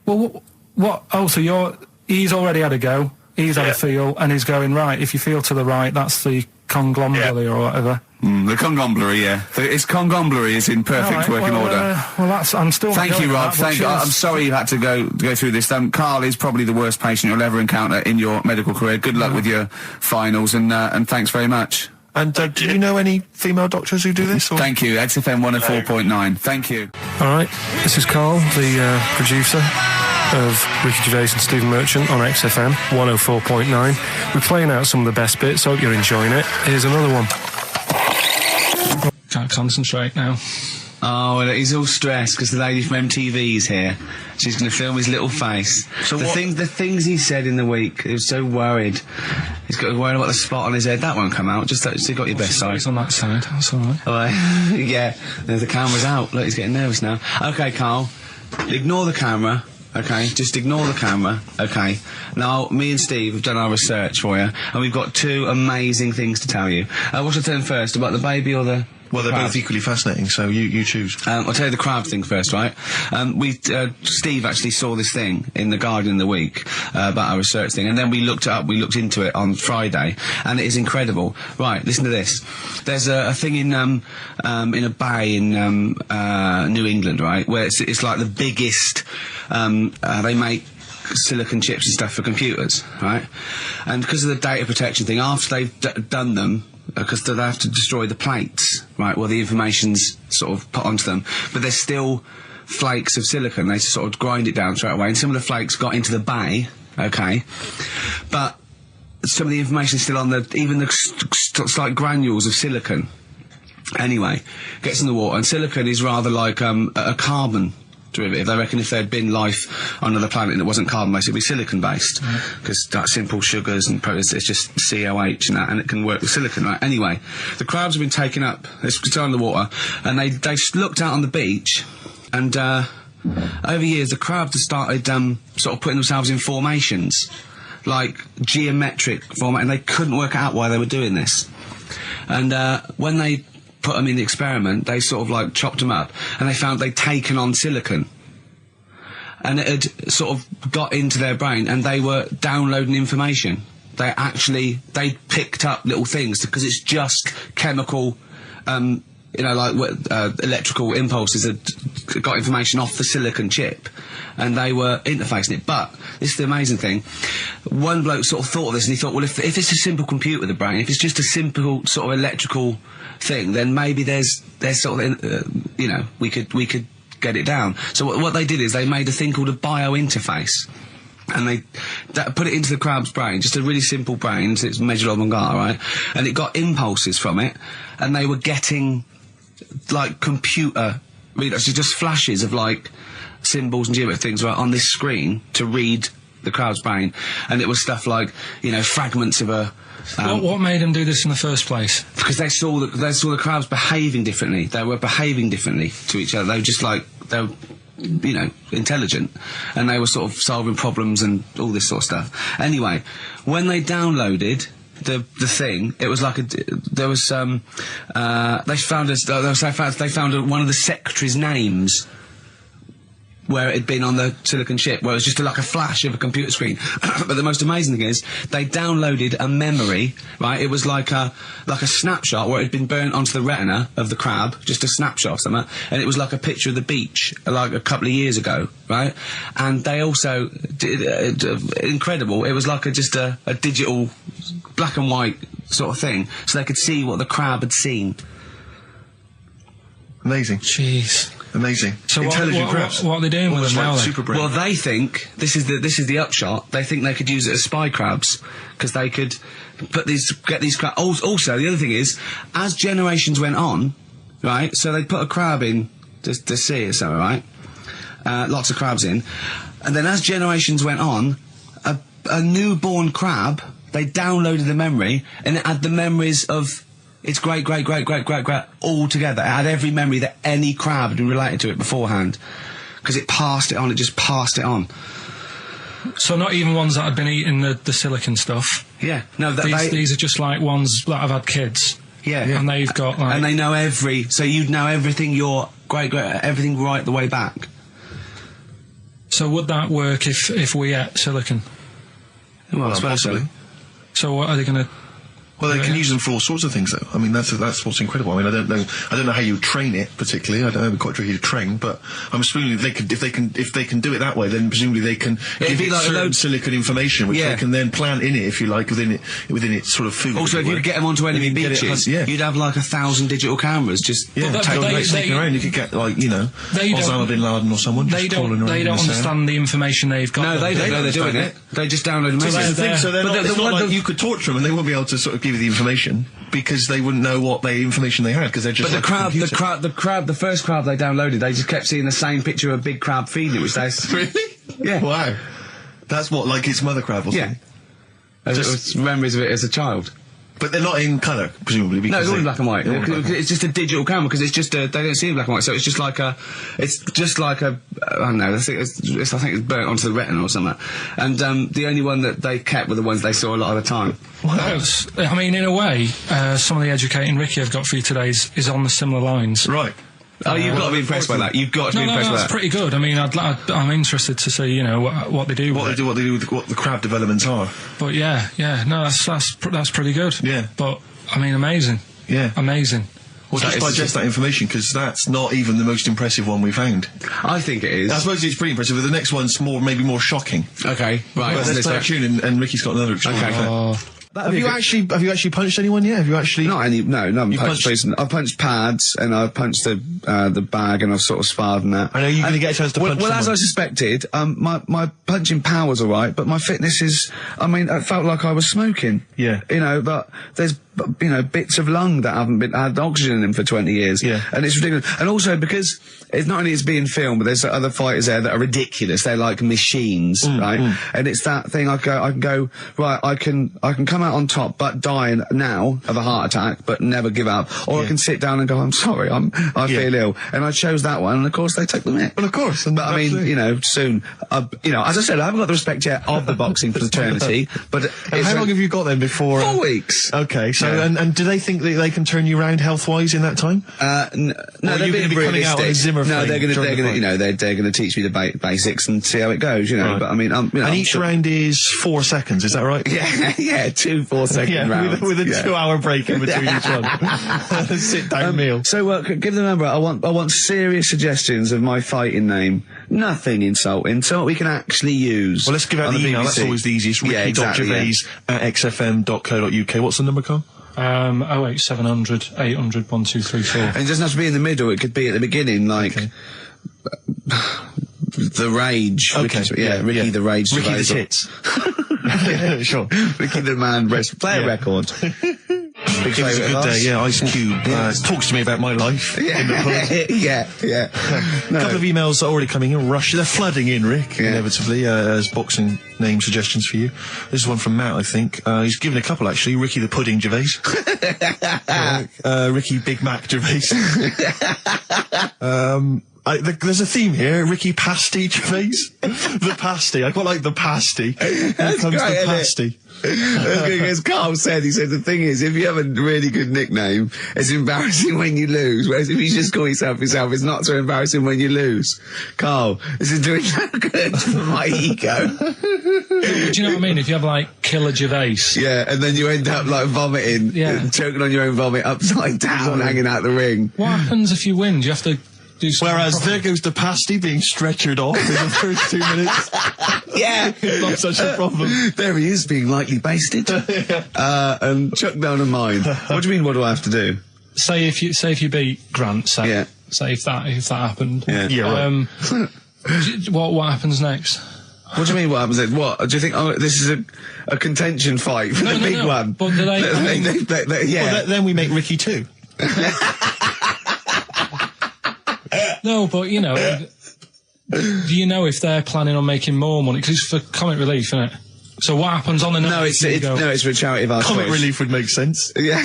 Well, what? Oh, so he's already had a go. He's had a feel, and he's going right. If you feel to the right, that's the conglomerate or whatever. The conglomerate, yeah. It's conglomerate is in perfect working order. Well, I'm still. Thank you, Rob. I'm sorry you had to go through this. Carl is probably the worst patient you'll ever encounter in your medical career. Good luck with your finals, and thanks very much. And do you know any female doctors who do this? Or? Thank you. XFM 104.9. Thank you. All right, this is Carl, the producer of Ricky Gervais and Stephen Merchant on XFM 104.9. We're playing out some of the best bits. Hope you're enjoying it. Here's another one. Can't concentrate now. Oh, well, he's all stressed because the lady from MTV's here. She's going to film his little face. So the things he said in the week, he was so worried. He's got worried about the spot on his head. That won't come out. Just you got your best side. It's on that side. That's all right. Oh, yeah. The camera's out. Look, he's getting nervous now. Okay, Carl. Ignore the camera. Okay, just ignore the camera. Okay. Now, me and Steve have done our research for you, and we've got two amazing things to tell you. What should I tell him first, about the baby or the... Well, they're both equally fascinating, so you choose. I'll tell you the crab thing first, right? Steve actually saw this thing in The Guardian in the week about our research thing, and then we looked it up, we looked into it on Friday, and it is incredible. Right, listen to this. There's a thing in a bay in New England, right, where it's like the biggest, they make silicon chips and stuff for computers, right? And because of the data protection thing, after they've done them, because they have to destroy the plates, right, where the information's sort of put onto them, but there's still flakes of silicon. They sort of grind it down straight away, and some of the flakes got into the bay, okay, but some of the information is still on even the slight granules of silicon. Anyway, gets in the water, and silicon is rather like a carbon derivative. They reckon if there'd been life on another planet that wasn't carbon-based, it'd be silicon-based. Because like simple sugars and proteins, it's just COH and that, and it can work with silicon, right? Anyway, the crabs have been taken up, they're still in the water, and they looked out on the beach, and over years the crabs have started sort of putting themselves in formations, like geometric format, and they couldn't work out why they were doing this. And when they put them in the experiment, they sort of like chopped them up, and they found they'd taken on silicon, and it had sort of got into their brain, and they were downloading information. They picked up little things, because it's just chemical, like electrical impulses that got information off the silicon chip, and they were interfacing it. But this is the amazing thing. One bloke sort of thought of this, and he thought, well, if it's a simple computer, the brain, if it's just a simple sort of electrical thing, then maybe there's sort of, we could get it down. So what they did is they made a thing called a biointerface, and they put it into the crab's brain, just a really simple brain, so it's measured on Mangala, right? And it got impulses from it, and they were getting like computer readers, just flashes of like symbols and geometric things right on this screen to read the crab's brain, and it was stuff like fragments of a. What made them do this in the first place? Because they saw the crabs behaving differently. They were behaving differently to each other. They were just like intelligent, and they were sort of solving problems and all this sort of stuff. Anyway, when they downloaded the thing, it was like they found one of the secretary's names where it had been on the silicon chip, where it was just like a flash of a computer screen. But the most amazing thing is, they downloaded a memory, right? It was like a snapshot where it had been burnt onto the retina of the crab, just a snapshot or something, and it was like a picture of the beach, like a couple of years ago, right? And they also did, incredible, it was like just a digital black and white sort of thing, so they could see what the crab had seen. Amazing. Jeez. Amazing. So Intelligent crabs. what are they doing with Almost them now? like then? super brain. Well, they think this is the upshot. They think they could use it as spy crabs because they could get these crabs. Also, the other thing is, as generations went on, right? So they put a crab in the sea or something, right? Lots of crabs in, and then as generations went on, a newborn crab, they downloaded the memory and it had the memories of its great all together. It had every memory that any crab had been related to it beforehand, because it passed it on. It just passed it on. So not even ones that had been eating the silicon stuff. Yeah, no, These are just like ones that have had kids. Yeah, and they've got like, and they know so you'd know everything. Your everything right the way back. So would that work if we ate silicon? Well, I suppose so. So what are they going to? Well, they can use them for all sorts of things, though. I mean, that's what's incredible. I mean, I don't know how you train it particularly. I don't know, it'd be quite tricky to train, but I'm assuming if they can do it that way, then presumably they can give it like certain silicon information, which they can then plant in it, if you like, within its sort of food. Also, if you could get them onto enemy beaches, you'd have like 1,000 digital cameras just taking around. You could get like Osama bin Laden or someone. They don't understand the information they've got. No, they don't know they're doing it. They just download them. So it's not like you could torture them and they won't be able to sort of give you the information, because they wouldn't know what information they had, because they're just. But the first crab they downloaded, they just kept seeing the same picture of a big crab feeding it, which they really, yeah, wow, that's what, like its mother crab or something. Yeah, just memories of it as a child. But they're not in colour, presumably. Because no, it's all in black and white. It's just a digital camera, because it's just they don't see in black and white, so it's just like a I don't know. I think it's burnt onto the retina or something. And the only one that they kept were the ones they saw a lot of the time. Well, I mean, in a way, some of the educating Ricky I've got for you today is on the similar lines. Right. Oh, you've got to be impressed by that. You've got to be impressed by that. That's pretty good. I mean, I'm interested to see, what they do. What they do with what the crab developments are. But yeah, no, that's pretty good. Yeah. But I mean, amazing. Yeah. Amazing. Well, just digest that information, because that's not even the most impressive one we found. I think it is. I suppose it's pretty impressive, but the next one's maybe more shocking. Okay, right. Well, let's play a tune, and Ricky's got another extraordinary fact. Have you actually punched anyone yet? Have you actually? Not any. No, I've punched pads, and I've punched the bag, and I've sort of sparred and that. I know you're going to get a chance to punch someone. Well, as I suspected, my punching power was all right, but my fitness is. I mean, it felt like I was smoking. Yeah. But there's bits of lung that haven't had oxygen in them for 20 years. Yeah. And it's ridiculous. And also because it's not only it's being filmed, but there's other fighters there that are ridiculous. They're like machines, right? And it's that thing. I can go right. I can come out on top, but die now of a heart attack, but never give up. Or I can sit down and go, I'm sorry, I feel ill. And I chose that one, and of course they took the mick. Well, of course. But I mean, soon. As I said, I haven't got the respect yet of the boxing fraternity. But how long have you got then before? 4 weeks. Okay. So and do they think that they can turn you around health-wise in that time? No, they're going to be coming out on Zimmer. No, they're going to teach me the basics and see how it goes. Right. But I mean, and each round is 4 seconds. Is that right? Yeah, 2 4-second rounds with a 2-hour break in between each one. Sit down meal. So give the number. I want serious suggestions of my fighting name. Nothing insulting. So what we can actually use. Well, let's give out the email. That's always the easiest. Ricky.Gervais at xfm.co.uk. What's the number, Carl? 08700 800 1234. And it doesn't have to be in the middle. It could be at the beginning, like the Rage. Okay. Ricky the Rage. Ricky the Tits. Sure. Ricky the Man. Play a record. It was a good day, yeah. Ice Cube talks to me about my life. In the pub. Yeah. A couple of emails are already coming in. They're flooding in, Rick, inevitably, as boxing name suggestions for you. This is one from Matt, I think. He's given a couple, actually. Ricky the Pudding Gervais. Ricky Big Mac Gervais. There's a theme here. Ricky Pasty Gervais. The pasty. I quite like the pasty. Here comes the pasty. As Carl said, he said the thing is, if you have a really good nickname, it's embarrassing when you lose. Whereas if you just call yourself, it's not so embarrassing when you lose. Carl, this is doing so good for my ego. Do you know what I mean? If you have like Killer Gervais. Yeah, and then you end up like vomiting, choking on your own vomit upside down, hanging out the ring. What happens if you win? Do you have to do something? Whereas there goes the pasty being stretchered off in the first 2 minutes. Yeah. Not such a problem. There he is, being lightly basted. And chucked down a mine. What do you mean, what do I have to do? Say if you beat Grant, say. Yeah. say if that happened. Yeah, right. What happens next? What do you mean? What happens? What do you think? Oh, this is a contention fight for the big one. But do they? Yeah. Well, then we make Ricky 2. No, but you know, do you know if they're planning on making more money? Because it's for comic relief, isn't it? So what happens on the night? No, it's for a charity of our Comic choice. relief would make sense. Yeah,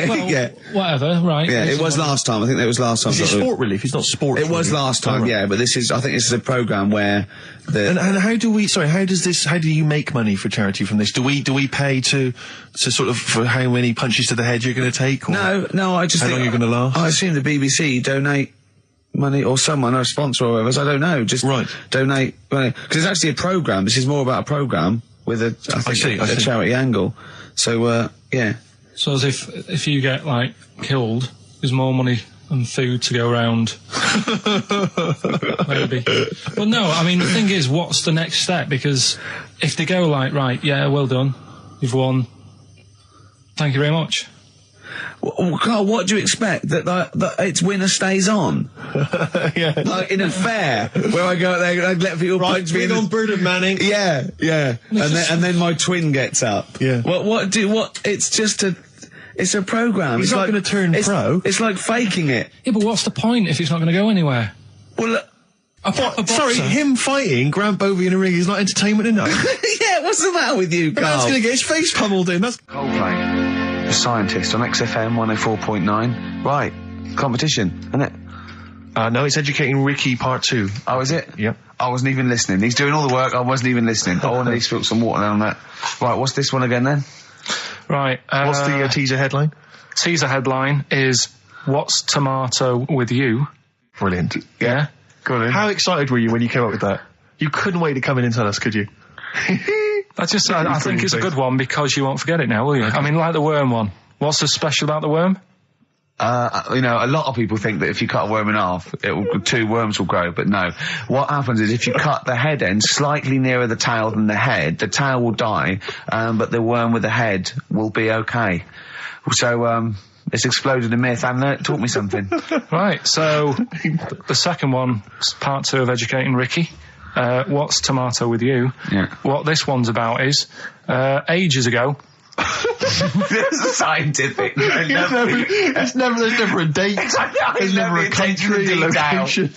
Well, yeah, whatever, right? yeah. It was last time. I think that was last time. Is it sport relief? It's not sports. It was relief. last time, Oh, right. yeah. But this is. I think this is a program where And how do we? Sorry, how do you make money for charity from this? Do we pay to sort of for how many punches to the head you're going to take? Or No. I just how think long you're going to last? I assume the BBC donate money, or someone, or a sponsor, or whatever. So I don't know. Just Right. donate money, because it's actually a program. This is more about a program with a I see. charity angle. So yeah. So as if you get like killed, there's more money and food to go around. Maybe. But no, I mean the thing is, what's the next step? Because if they go like, right, yeah, well done, you've won, thank you very much. Well, Carl, what do you expect? That it's winner stays on? Yeah. Like in a fair where I go out there and I let people punch me in on the... Bernard Manning. Yeah. And then my twin gets up. Yeah. It's just it's a program. He's it's not like, going to turn pro. It's like faking it. Yeah, but what's the point if it's not going to go anywhere? Well, look, A proper Sorry, boxer. him fighting Grant Bovey in a ring is not entertainment enough. yeah, what's the matter with you, The man's Carl? going to get his face pummeled in. That's Coldplay, The Scientist on XFM 104.9. Right, competition, isn't it? no, it's Educating Ricky Part 2. Oh, is it? Yep. I wasn't even listening. He's doing all the work, I wasn't even listening. I want to spill some water down on that. Right, what's this one again then? Right. What's the teaser headline? Teaser headline is, "What's tomato with you?" Brilliant. Yeah. Go on in. How excited were you when you came up with that? You couldn't wait to come in and tell us, could you? That's just, I think it's a good one because you won't forget it now, will you? I mean, like the worm one. What's so special about the worm? You know, a lot of people think that if you cut a worm in half, two worms will grow, but no. What happens is if you cut the head end slightly nearer the tail than the tail will die, but the worm with the head will be okay. So, it's exploded a myth. It taught me something. Right, so the second one, part 2 of Educating Ricky. What's tomato with you? Yeah. What this one's about is, ages ago. It's scientific. There's never a date. There's never a country, a location.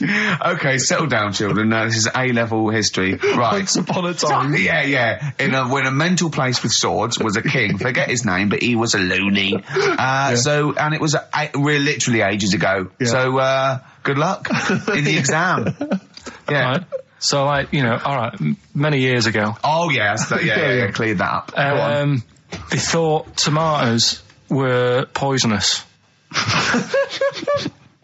Okay, settle down, children. This is A-level history. Right. Once upon a time. Yeah. When a mental place with swords was a king. Forget his name, but he was a loony. So, and it was literally ages ago. Yeah. So, good luck in the exam. Yeah. Right. So, like, you know, all right, many years ago. Oh, yeah. Yeah. Cleared that up. Go on. They thought tomatoes were poisonous.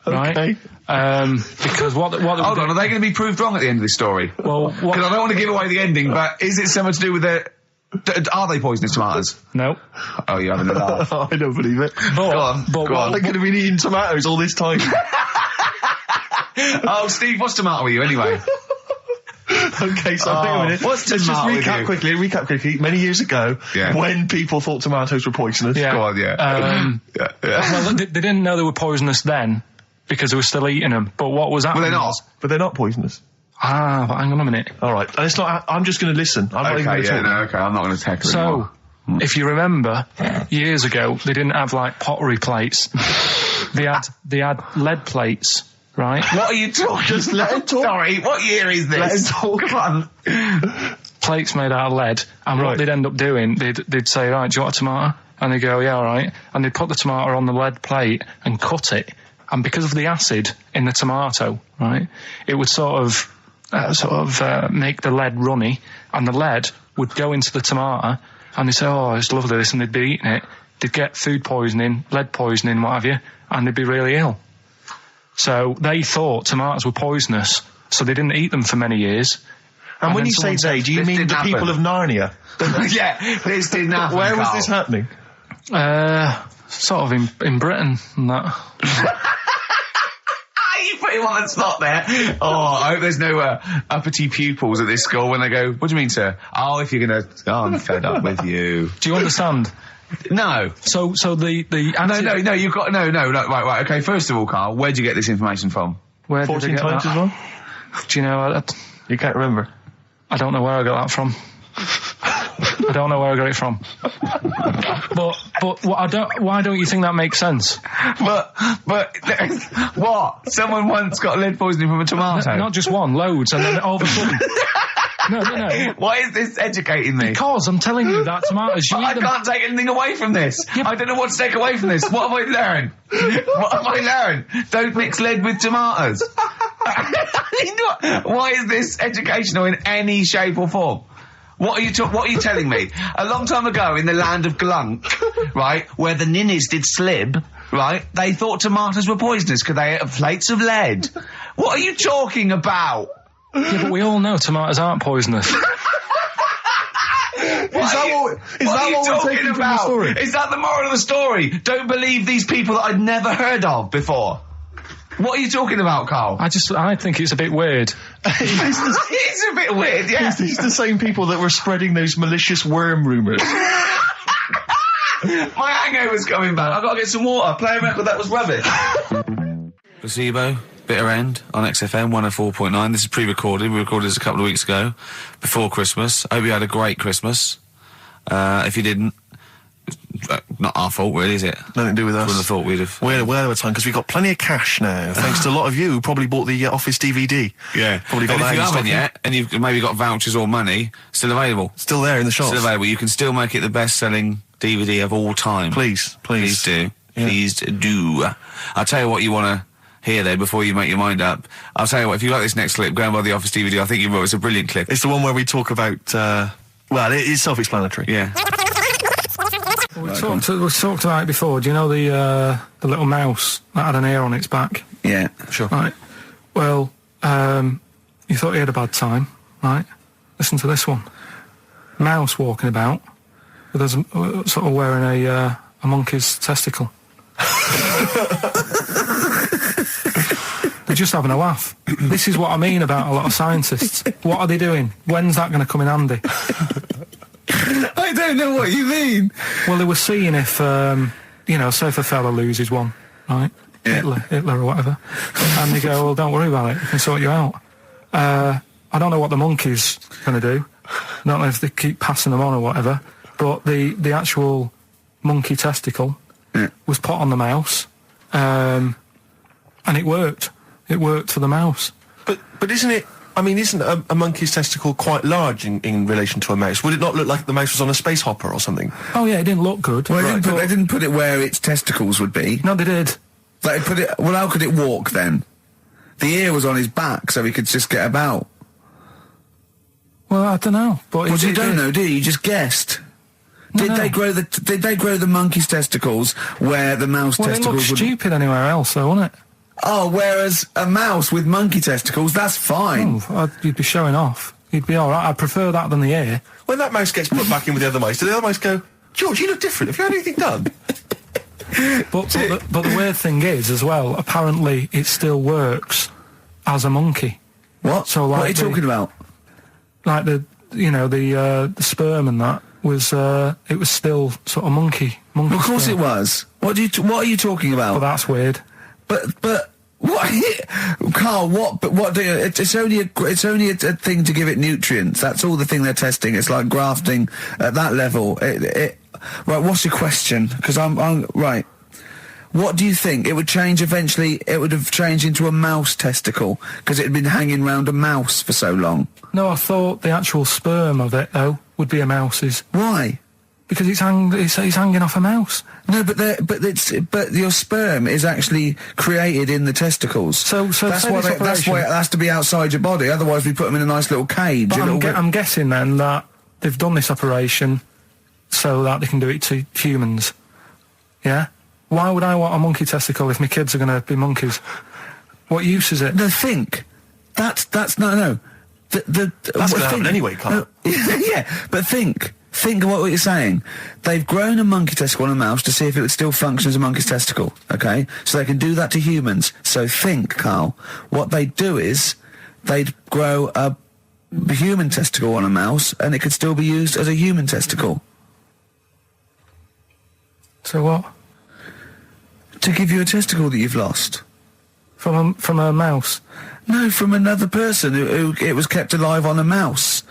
Right? Okay. Because what Hold on, are they going to be proved wrong at the end of this story? Well, Because I don't want to give away the ending, but is it something to do with are they poisonous tomatoes? No. Oh, you're having a laugh. I don't believe it. But, Go on. They could have been eating tomatoes all this time. Oh, Steve, what's tomato with you anyway? Okay, so hang on a minute. What's Let's just tomato with recap you? quickly. Many years ago, Yeah. when people thought tomatoes were poisonous. Yeah. Go on, yeah. Yeah. Well, they didn't know they were poisonous then because they were still eating them. But what was happening? Well, they're not. was- But they're not poisonous. but hang on a minute. All right. And it's not. I'm just going to listen. I'm not even going to talk. Okay, I'm not going to tackle it So, anymore. if you remember, years ago they didn't have like pottery plates. they had lead plates, right? What are you talking? Just let him talk. Sorry, what year is this? Let him talk. Come on. Plates made out of lead, and Right. what they'd end up doing, they'd say, right, do you want a tomato? And they go, yeah, all right. And they'd put the tomato on the lead plate and cut it. And because of the acid in the tomato, right, it would sort of make the lead runny, and the lead would go into the tomato, and they'd say, oh, it's lovely this, and they'd be eating it. They'd get food poisoning, lead poisoning, what have you, and they'd be really ill. So they thought tomatoes were poisonous, so they didn't eat them for many years. And when then you say someone they, said, do you this mean the didn't people happen. of Narnia? Yeah, this didn't happen. Where was Carl. this happening? Sort of in Britain and that. You put him on the spot there. Oh, I hope there's no uppity pupils at this school when they go, what do you mean, sir? Oh, if you're going to... Oh, I'm fed up with you. Do you understand? No. So the answer... No, you've got... No, right, okay, first of all, Carl, where'd you get this information from? Where did I 14 get times that? as well? Do you know... You can't remember. I don't know where I got that from. I don't know where I got it from. But why don't you think that makes sense? But what? Someone once got lead poisoning from a tomato? Not just one, loads, and then all of a sudden... No. Why is this educating me? Because I'm telling you that tomatoes... I can't take anything away from this. Yeah, I don't know what to take away from this. What have I learned? What have I learned? Don't mix lead with tomatoes. Why is this educational in any shape or form? What are you telling me? A long time ago in the land of Glunk, right, where the ninnies did slib, right, they thought tomatoes were poisonous because they ate plates of lead. What are you talking about? Yeah, but we all know tomatoes aren't poisonous. Is that what we're taking from the story? Is that the moral of the story? Don't believe these people that I'd never heard of before. What are you talking about, Carl? I think it's a bit weird. It's a bit weird, yeah. It's the same people that were spreading those malicious worm rumours. My hangover's coming back. I've got to get some water. Play a record that was rubbish. Placebo, Bitter End on XFM 104.9. This is pre-recorded. We recorded this a couple of weeks ago, before Christmas. I hope you had a great Christmas. If you didn't, not our fault, really, is it? Nothing to do with us. Wouldn't have thought we'd have. We had a time because we've got plenty of cash now, thanks to a lot of you who probably bought the Office DVD. Yeah. Probably got And that if you in stock haven't yet, and you've maybe got vouchers or money, still available. Still there in the shops. Still available. You can still make it the best-selling DVD of all time. Please. Please do. Yeah. Please do. I'll tell you what you want to hear, though, before you make your mind up. I'll tell you what, if you like this next clip, go and buy the Office DVD. I think you will. It's a brilliant clip. It's the one where we talk about, well, it's self-explanatory. Yeah. We talked about it before. Do you know the little mouse that had an ear on its back? Yeah. Sure. Right. Well, you thought he had a bad time, right? Listen to this one. Mouse walking about with us, sort of wearing a monkey's testicle. They're just having a laugh. This is what I mean about a lot of scientists. What are they doing? When's that going to come in handy? I don't know what you mean. Well, they were seeing if, say if a fella loses one, right? Yeah. Hitler or whatever. And they go, well, don't worry about it. We can sort you out. I don't know what the monkey's going to do. I don't know if they keep passing them on or whatever. But the actual monkey testicle was put on the mouse. And it worked. It worked for the mouse. But isn't it... I mean, isn't a monkey's testicle quite large in relation to a mouse? Would it not look like the mouse was on a space hopper or something? Oh, yeah, it didn't look good. Well, they didn't put it where its testicles would be. No, they did. Like, well, how could it walk then? The ear was on his back, so he could just get about. Well, I don't know. But you don't know, do you? You just guessed. Did they grow the monkey's testicles where the mouse testicles it would... looked stupid anywhere else, though, wouldn't it? Oh, whereas a mouse with monkey testicles, that's fine. Oh, you'd be showing off. You'd be all right. I'd prefer that than the ear. When that mouse gets put back in with the other mice, do the other mice go, George, you look different. Have you had anything done? But the weird thing is, as well, apparently it still works as a monkey. What? So, like, what are you talking about? Like the sperm and that was it was still sort of monkey. Of course sperm. it was. What are you talking about? But that's weird. But what, Carl? What? But what? It's only a thing to give it nutrients. That's all the thing they're testing. It's like grafting at that level. Right. What's your question? Because I'm right. What do you think? It would change eventually. It would have changed into a mouse testicle because it had been hanging round a mouse for so long. No, I thought the actual sperm of it though would be a mouse's. Why? Because it's hanging off a mouse. No, but your sperm is actually created in the testicles. So that's why it has to be outside your body. Otherwise, we put them in a nice little cage. But I'm guessing then that they've done this operation so that they can do it to humans. Yeah. Why would I want a monkey testicle if my kids are going to be monkeys? What use is it? No, think. That's no. That's going to happen anyway, Carl. Yeah, but think. Think of what you're saying. They've grown a monkey testicle on a mouse to see if it would still function as a monkey's testicle, okay? So they can do that to humans. So think, Carl. What they'd do is they'd grow a human testicle on a mouse and it could still be used as a human testicle. So what? To give you a testicle that you've lost. From a mouse? No, from another person who it was kept alive on a mouse.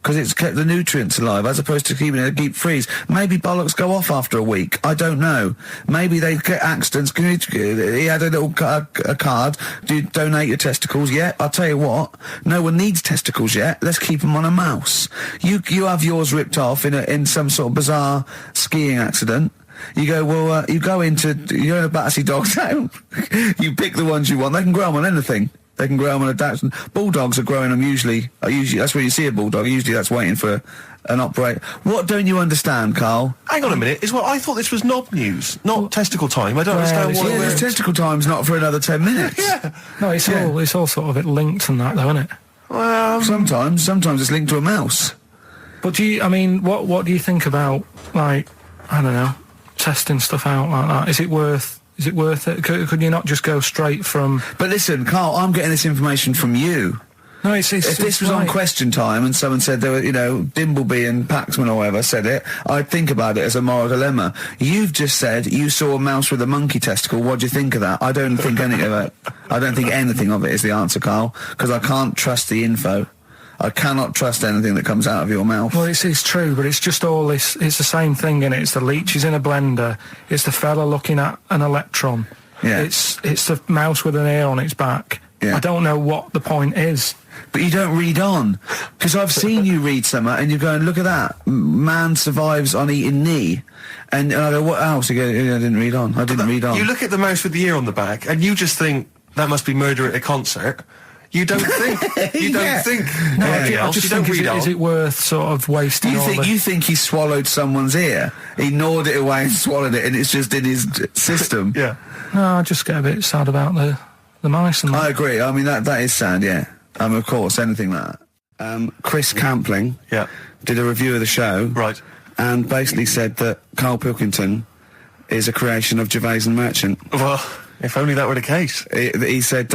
Because it's kept the nutrients alive, as opposed to keeping it in a deep freeze. Maybe bollocks go off after a week. I don't know. Maybe they get accidents. He had a little a card. Do you donate your testicles? Yeah, I'll tell you what. No one needs testicles yet. Let's keep them on a mouse. You have yours ripped off in some sort of bizarre skiing accident. You go, well, you're in a Battersea Dog Town. You pick the ones you want. They can grow them on anything. They can grow them on a Dachshund. Bulldogs are growing them usually, that's where you see a bulldog. Usually that's waiting for an operator. What don't you understand, Carl? Hang on a minute. I thought this was knob news, not testicle time. I don't understand what... Yeah, testicle time's not for another 10 minutes. Yeah. No, it's all sort of linked and that, though, isn't it? Well, sometimes it's linked to a mouse. But what do you think about, like, I don't know, testing stuff out like that? Is it worth it? Could you not just go straight from... But listen, Carl, I'm getting this information from you. No, if this was on Question Time and someone said there were, Dimbleby and Paxman or whatever said it, I'd think about it as a moral dilemma. You've just said you saw a mouse with a monkey testicle. What do you think of that? I don't think anything of it. I don't think anything of it is the answer, Carl, because I can't trust the info. I cannot trust anything that comes out of your mouth. Well, it's true, but it's just all this. It's the same thing, innit? It's the leeches in a blender. It's the fella looking at an electron. Yeah. It's the mouse with an ear on its back. Yeah. I don't know what the point is. But you don't read on. Because I've seen you read something and you're going, look at that. Man survives on eating knee. And I go, what else? You go, I didn't read on. I didn't read on. You look at the mouse with the ear on the back and you just think, that must be murder at a concert. You don't think. You don't think. No, I just think, is it worth sort of wasting You think he swallowed someone's ear? He gnawed it away and swallowed it and it's just in his system? Yeah. No, I just get a bit sad about the mice and that. I agree. I mean, that is sad, yeah. Of course, anything like that. Chris Campling did a review of the show. Right. And basically said that Karl Pilkington is a creation of Gervais and Merchant. Well, if only that were the case. He said...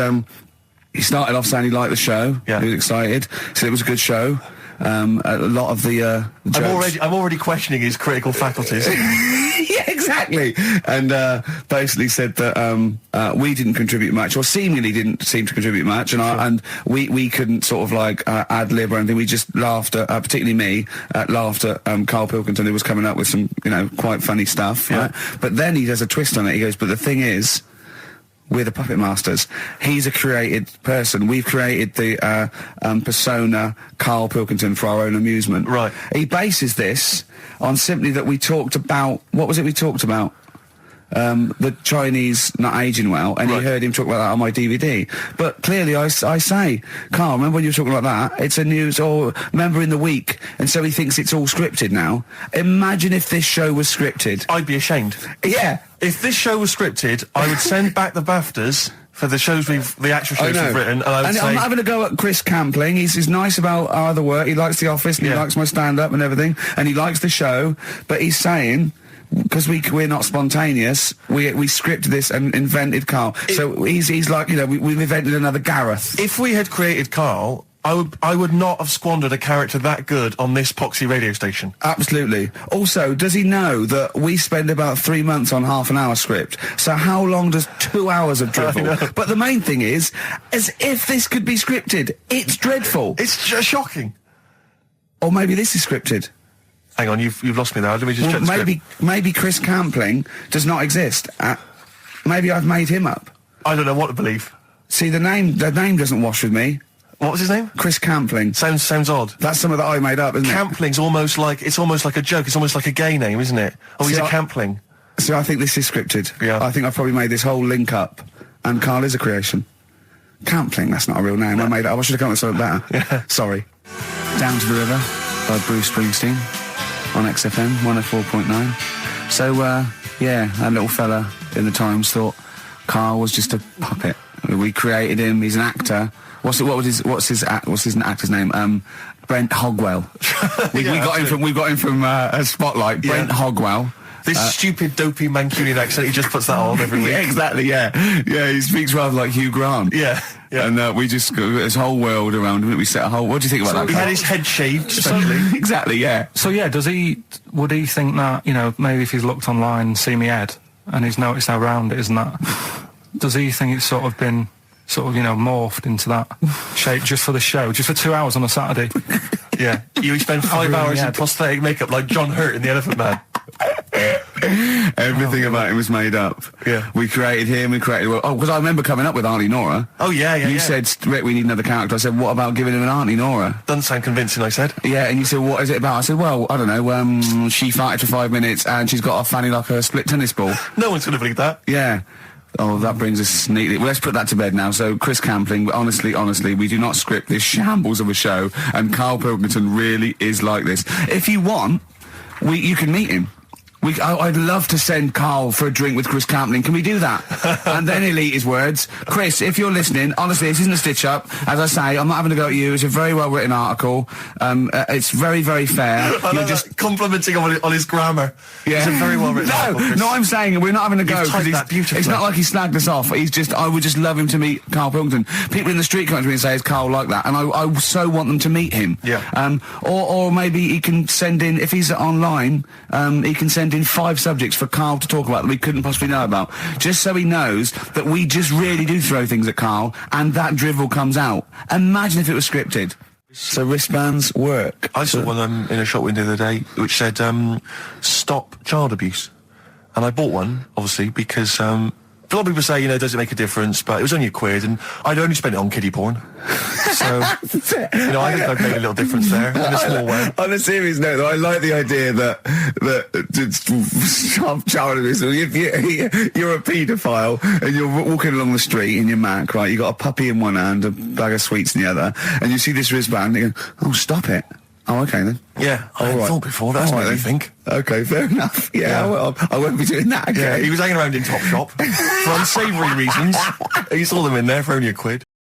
he started off saying he liked the show. Yeah. He was excited. Said it was a good show. A lot of the jokes. I'm already questioning his critical faculties. Yeah, exactly. And basically said that we didn't contribute much, or seemingly didn't seem to contribute much, and we couldn't sort of like ad lib or anything. We just laughed at, particularly me, laughed at Karl Pilkington, who was coming up with some quite funny stuff. Yeah. Right? But then he does a twist on it. He goes, but the thing is, we're the puppet masters. He's a created person. We've created the persona Karl Pilkington for our own amusement. Right. He bases this on simply that we talked about... What was it we talked about? The Chinese not aging well, and he heard him talk about that on my DVD. But clearly I say, Carl, remember when you were talking about that? It's a news, or remember in the week, and so he thinks it's all scripted now. Imagine if this show was scripted. I'd be ashamed. Yeah. If this show was scripted, I would send back the BAFTAs for the actual shows we've written, and I would say... I'm having a go at Chris Campling. He's nice about our other work. He likes The Office, and he likes my stand-up and everything, and he likes the show, but he's saying... Because we're not spontaneous, we scripted this and invented Karl. So he's like, we've invented another Gareth. If we had created Karl, I would not have squandered a character that good on this poxy radio station. Absolutely. Also, does he know that we spend about 3 months on half an hour script? So how long does 2 hours of drivel? But the main thing is, as if this could be scripted, it's dreadful. It's just shocking. Or maybe this is scripted. Hang on, you've lost me there. Let me just check the script. Maybe Chris Campling does not exist. Maybe I've made him up. I don't know what to believe. See, the name doesn't wash with me. What was his name? Chris Campling. Sounds odd. That's something that I made up, isn't it? Campling's almost like a joke. It's almost like a gay name, isn't it? Oh, he's a Campling. See, I think this is scripted. Yeah. I think I've probably made this whole link up, and Karl is a creation. Campling, that's not a real name. I made it up. I should have come up with something better. Yeah. Sorry. Down to the River by Bruce Springsteen on XFM 104.9. So, that little fella in the Times thought Karl was just a puppet. We created him. He's an actor. What's his actor's name? Brent Hogwell. We got him from Spotlight. Brent Hogwell. This stupid, dopey Mancunian accent, he just puts that on every week. Yeah, exactly, yeah. Yeah, he speaks rather like Hugh Grant. Yeah. Yeah. And we just got this whole world around him. We set a whole... What do you think about that? He had his head shaved, especially. Exactly, yeah. So yeah, would he think that, you know, maybe if he's looked online and seen me head and he's noticed how round it is and that, does he think it's sort of been you know, morphed into that shape just for the show, just for 2 hours on a Saturday? Yeah. You spend 5 hours in prosthetic makeup like John Hurt in The Elephant Man. Everything about him was made up. Yeah. We created him, because I remember coming up with Auntie Nora. Oh, yeah. You said, Rick, we need another character. I said, what about giving him an Auntie Nora? Doesn't sound convincing, I said. Yeah, and you said, what is it about? I said, well, I don't know, she farted for 5 minutes and she's got a fanny like a split tennis ball. No one's going to believe that. Yeah. Oh, that brings us neatly... Well, let's put that to bed now. So, Chris Campling, honestly, we do not script this shambles of a show, and Karl Pilkington really is like this. If you want, you can meet him. I'd love to send Karl for a drink with Chris Campling. Can we do that? And then he'll eat his words. Chris, if you're listening, honestly, this isn't a stitch-up. As I say, I'm not having a go at you. It's a very well-written article. It's very, very fair. You're just complimenting on his grammar. Yeah. It's a very well-written article, Chris. No, I'm saying we're not having a go. You've typed that beautifully. It's not like he slagged us off. I would just love him to meet Karl Pilkington. People in the street come to me and say, is Karl like that? And I so want them to meet him. Yeah. Or maybe he can send in, if he's online, he can send in 5 subjects for Karl to talk about that we couldn't possibly know about, just so he knows that we just really do throw things at Karl and that drivel comes out. Imagine if it was scripted. So wristbands work. I saw one in a shop window the other day which said, stop child abuse. And I bought one, obviously, because a lot of people say, you know, does it make a difference? But it was only £1, and I'd only spent it on kiddie porn. So, you know, I think I've made a little difference there in a small way. On a serious note, though, I like the idea that child abuse. If you're a paedophile and you're walking along the street in your Mac, right? You got a puppy in one hand, a bag of sweets in the other, and you see this wristband, and you go, "Oh, stop it." Oh, okay then. Yeah, I hadn't thought before. That's what you think. Okay, fair enough. Yeah. I won't be doing that again. Yeah, he was hanging around in Topshop for unsavoury reasons. You saw them in there for only £1.